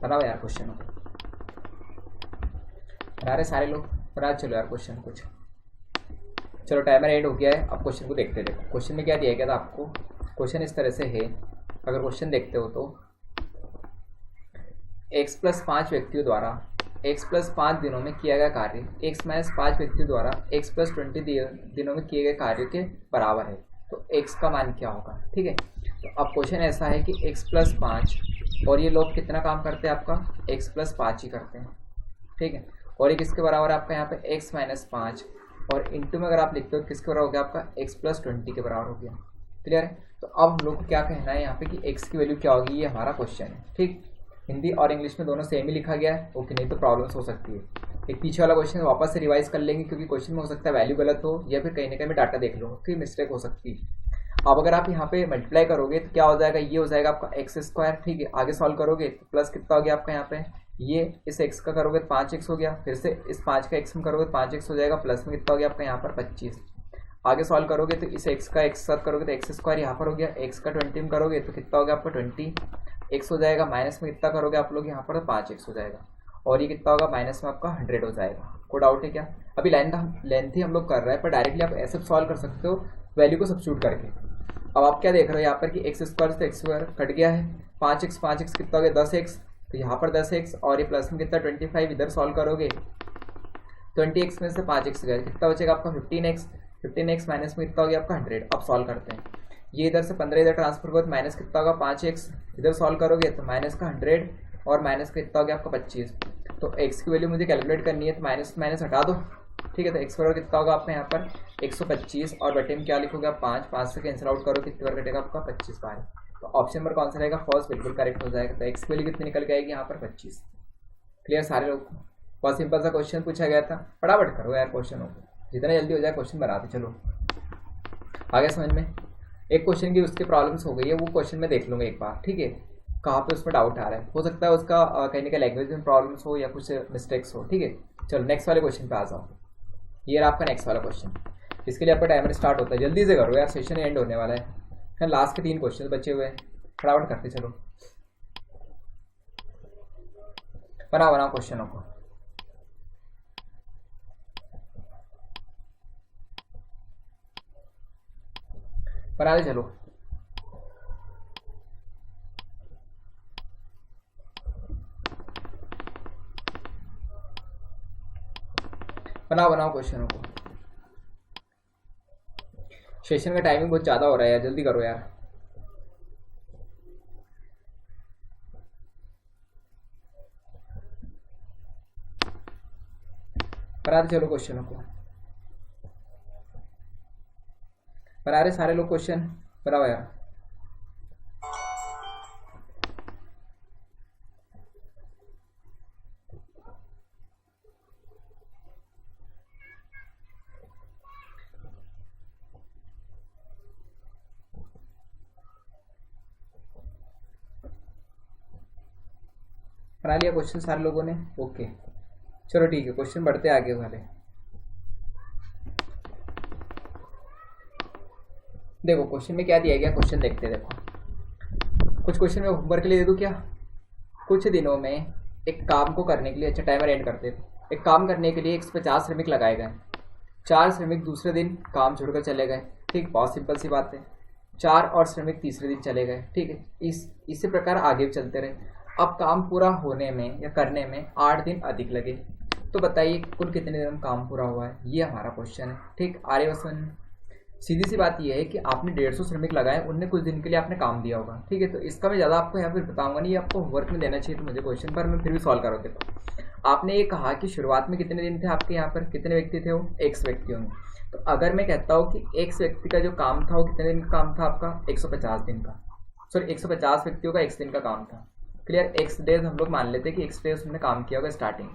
Speaker 1: बनाओ यार क्वेश्चन, बना रहे सारे लोग, बना चलो यार क्वेश्चन कुछ। चलो टाइमर एंड हो गया है, अब क्वेश्चन को देखते देखो। क्वेश्चन में क्या दिया गया था आपको, क्वेश्चन इस तरह से है, अगर क्वेश्चन देखते हो तो x + 5 व्यक्तियों द्वारा x + 5 दिनों में किया गया कार्य x - 5 व्यक्तियों द्वारा x + 20 दिनों में किए गए कार्य के बराबर है, तो x का मान क्या होगा। ठीक है, तो अब क्वेश्चन ऐसा है कि x + 5 और ये लोग कितना काम करते हैं आपका, x + 5 ही करते हैं। ठीक है, और ये किसके बराबर है आपका यहाँ पे x - 5, और इंटू में अगर आप लिखते हो किसके बराबर हो गया आपका x + 20 के बराबर हो गया। क्लियर है, तो अब हम लोग को क्या कहना है यहाँ पे कि x की वैल्यू क्या होगी, ये हमारा क्वेश्चन है। ठीक, हिंदी और इंग्लिश में दोनों सेम ही लिखा गया है। ओके, नहीं तो प्रॉब्लम्स हो सकती है। एक पीछे वाला क्वेश्चन वापस से रिवाइज कर लेंगे, क्योंकि क्वेश्चन में हो सकता है वैल्यू गलत हो, या फिर कहीं ना कहीं मैं डाटा देख लूँगा कि मिस्टेक हो सकती है। अब अगर आप यहाँ पे मल्टीप्लाई करोगे तो क्या हो जाएगा, ये हो जाएगा आपका x²। ठीक है, आगे सॉल्व करोगे तो प्लस कितना हो गया आपका यहाँ पे, ये इस x का करोगे तो 5x हो गया, फिर से इस 5 का x में करोगे तो 5x हो जाएगा, प्लस में कितना हो गया आपका यहाँ पर 25। आगे सॉल्व करोगे तो इस x का x साथ करोगे तो x² यहाँ पर हो गया, x का 20 में करोगे तो कितना हो गया आपका 20x हो जाएगा, माइनस में कितना करोगे आप लोग यहाँ पर तो 5x हो जाएगा, और ये कितना होगा माइनस में आपका 100 हो जाएगा। कोई डाउट है क्या? अभी लेंथ ही हम लोग कर रहे हैं, पर डायरेक्टली आप ऐसे सॉल्व कर सकते हो वैल्यू को सब्स्टिट्यूट करके। अब आप क्या देख रहे हो यहाँ पर कि x² से x² कट गया है, 5x कितना हो गया 10x, तो यहाँ पर 10x और ये प्लस में कितना 25, इधर सॉल्व करोगे 20x में से 5x गया, कितना बचेगा आपका 15x माइनस में कितना हो गया आपका 100। अब सॉल्व करते हैं, ये इधर से 15 इधर ट्रांसफर हुआ तो माइनस कितना होगा 5x, इधर सॉल्व करोगे तो माइनस का 100 और माइनस का कितना हो गया आपका 25। तो x की वैल्यू मुझे कैलकुलेट करनी है, तो माइनस माइनस हटा दो। ठीक है, तो x बराबर कितना होगा आपका यहाँ पर 125, और बटे में क्या लिखोगे आप 5 से कैंसिल आउट करो, कितनी बार कटेगा आपका 25 बार। तो ऑप्शन नंबर कौन सा रहेगा, फर्स्ट बिल्कुल करेक्ट हो जाएगा। तो x की वैल्यू कितनी निकल के आएगी यहाँ पर 25। क्लियर सारे लोग? बहुत सिंपल सा क्वेश्चन पूछा गया था, फटाफट करो यार क्वेश्चन हो, जितना जल्दी हो जाए क्वेश्चन बनाते चलो। आगे समझ में, एक क्वेश्चन की उसकी प्रॉब्लम्स हो गई है, वो क्वेश्चन में देख लूँगा एक बार। ठीक है, कहाँ पे उसमें डाउट आ रहा है, हो सकता है उसका कहीं ना कहीं लैंग्वेज में प्रॉब्लम्स हो या कुछ मिस्टेक्स हो। ठीक है, चलो नेक्स्ट वाले क्वेश्चन पे आ जाओ। ये रहा आपका नेक्स्ट वाला क्वेश्चन, इसके लिए आपका टाइमर स्टार्ट होता है, जल्दी से करो यार, सेशन एंड होने वाला है। लास्ट के 3 क्वेश्चन बचे हुए हैं, फटाफट करते चलो। बनाओ क्वेश्चनों को। बना दे चलो। बनाओ क्वेश्चनों को। सेशन का टाइमिंग बहुत ज़्यादा हो रहा है यार, जल्दी करो यार। बना दे चलो क्वेश्चनों को। बना रहे सारे लोग क्वेश्चन, बनाओ यार। बना लिया क्वेश्चन सारे लोगों ने? ओके चलो ठीक है, क्वेश्चन बढ़ते आगे वाले। देखो क्वेश्चन में क्या दिया गया, क्वेश्चन देखते हैं। देखो कुछ क्वेश्चन में होमवर्क के लिए दे दूं क्या। कुछ दिनों में एक काम को करने के लिए, अच्छा टाइमर एंड करते हैं। एक काम करने के लिए 150 श्रमिक लगाए गए, 4 श्रमिक दूसरे दिन काम छोड़कर चले गए। ठीक, बहुत सिंपल सी बात है। 4 और श्रमिक तीसरे दिन चले गए। ठीक है, इसी प्रकार आगे भी चलते रहे। अब काम पूरा होने में या करने में 8 दिन अधिक लगे, तो बताइए कुल कितने दिन में काम पूरा हुआ है, ये हमारा क्वेश्चन है। ठीक, आर्य वसन सीधी सी बात यह है कि आपने 150 श्रमिक लगाए, उनने कुछ दिन के लिए आपने काम दिया होगा। ठीक है, तो इसका मैं ज़्यादा आपको यहाँ पर बताऊंगा नहीं, आपको वर्क में देना चाहिए तो मुझे क्वेश्चन पर, मैं फिर भी सॉल्व करो। देखो आपने ये कहा कि शुरुआत में कितने दिन थे आपके यहाँ पर, कितने व्यक्ति थे वो, x व्यक्ति होंगे। तो अगर मैं कहता हूँ कि x व्यक्ति का जो काम था वो कितने दिन का काम था आपका, 150 दिन का, सॉरी 150 व्यक्तियों का x दिन का काम था। क्लियर, x डेज हम लोग मान लेते हैं कि x डेज उन्होंने काम किया होगा स्टार्टिंग।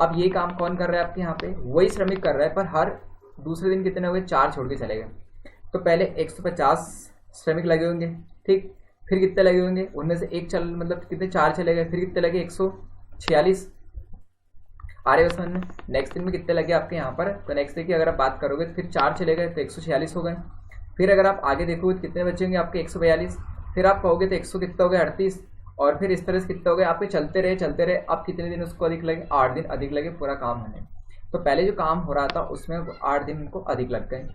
Speaker 1: अब ये काम कौन कर रहा है आपके यहाँ पे, वही श्रमिक कर रहा है, पर हर दूसरे दिन कितने हुए, 4 छोड़ के चले गए। तो पहले 150 श्रमिक लगे होंगे, ठीक, फिर कितने लगे होंगे, उनमें से एक चल मतलब कितने 4 चले गए, फिर कितने लगे 146 आ रहे हो समझ में। नेक्स्ट दिन में कितने लगे आपके यहाँ पर, तो नेक्स्ट देखिए अगर आप बात करोगे तो फिर 4 चले गए तो 146 हो गए। फिर अगर आप आगे देखोगे तो कितने बचेंगे आपके 142, फिर आप कहोगे तो 100 कितना हो गया 38, और फिर इस तरह से कितना हो गया आपके, चलते रहे। अब कितने दिन उसको अधिक लगे, 8 दिन अधिक लगे पूरा काम होने। तो पहले जो काम हो रहा था उसमें 8 दिन उनको अधिक लग गए।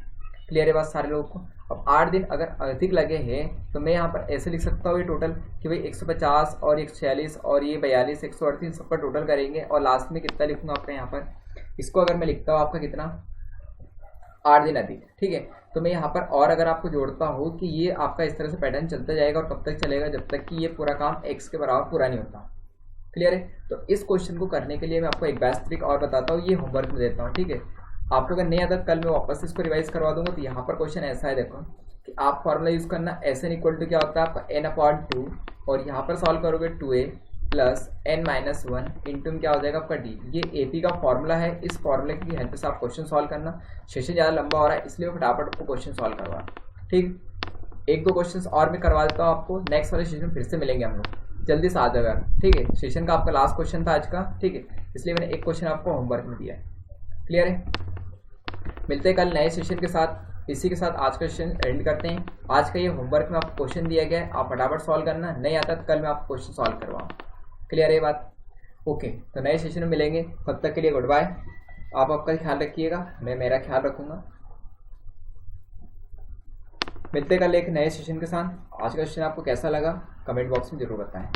Speaker 1: क्लियर है बात सारे लोगों को। अब 8 दिन अगर अधिक लगे हैं तो मैं यहाँ पर ऐसे लिख सकता हूँ ये टोटल कि भाई 150 और 146 और ये 42 138 सब पर टोटल करेंगे, और लास्ट में कितना लिखूंगा आपका यहाँ पर, इसको अगर मैं लिखता हूँ आपका कितना 8 दिन अधिक, ठीक है। तो मैं यहाँ पर और अगर आपको जोड़ता हूँ कि ये आपका इस तरह से पैटर्न चलता जाएगा, और कब तक चलेगा, जब तक कि ये पूरा काम x के बराबर पूरा नहीं होता। क्लियर है। तो इस क्वेश्चन को करने के लिए मैं आपको एक बेस्ट ट्रिक और बताता हूँ, ये होमवर्क में देता हूँ, ठीक है। आपको अगर नहीं आता कल मैं वापस इसको रिवाइज करवा दूंगा। तो यहाँ पर क्वेश्चन ऐसा है, देखो कि आप फॉर्मूला यूज करना, एस एन इक्वल टू क्या होता है आपका n/2, और यहाँ पर सॉल्व करोगे 2a प्लस n-1 इंटू क्या हो जाएगा आपका d। ये AP का फॉर्मूला है, इस फॉर्मूले की हेल्प से आप क्वेश्चन सॉल्व करना। सेशन ज़्यादा लंबा हो रहा है इसलिए फटाफट आपको क्वेश्चन सॉल्व करवा, ठीक। 1-2 क्वेश्चन और मैं करवा देता हूँ आपको, नेक्स्ट वाले सेशन में फिर से मिलेंगे हम लोग, जल्दी से आ जाएगा, ठीक है। सेशन का आपका लास्ट क्वेश्चन था आज का, ठीक है, इसलिए मैंने एक क्वेश्चन आपको होमवर्क में दिया है। क्लियर है। मिलते हैं कल नए सेशन के साथ। इसी के साथ आज का सेशन एंड करते हैं। आज का ये होमवर्क में आपको क्वेश्चन दिया गया है, आप फटाफट सॉल्व करना, नहीं आता तो कल मैं आपको क्वेश्चन सॉल्व करवाऊँ। क्लियर है ये बात, ओके। तो नए सेशन में मिलेंगे, तब तक के लिए गुड बाय। आप आपका ख्याल रखिएगा, मैं मेरा ख्याल रखूँगा। मिलते कल एक नए सेशन के साथ। आज का सेशन आपको कैसा लगा कमेंट बॉक्स में जरूर बताएं।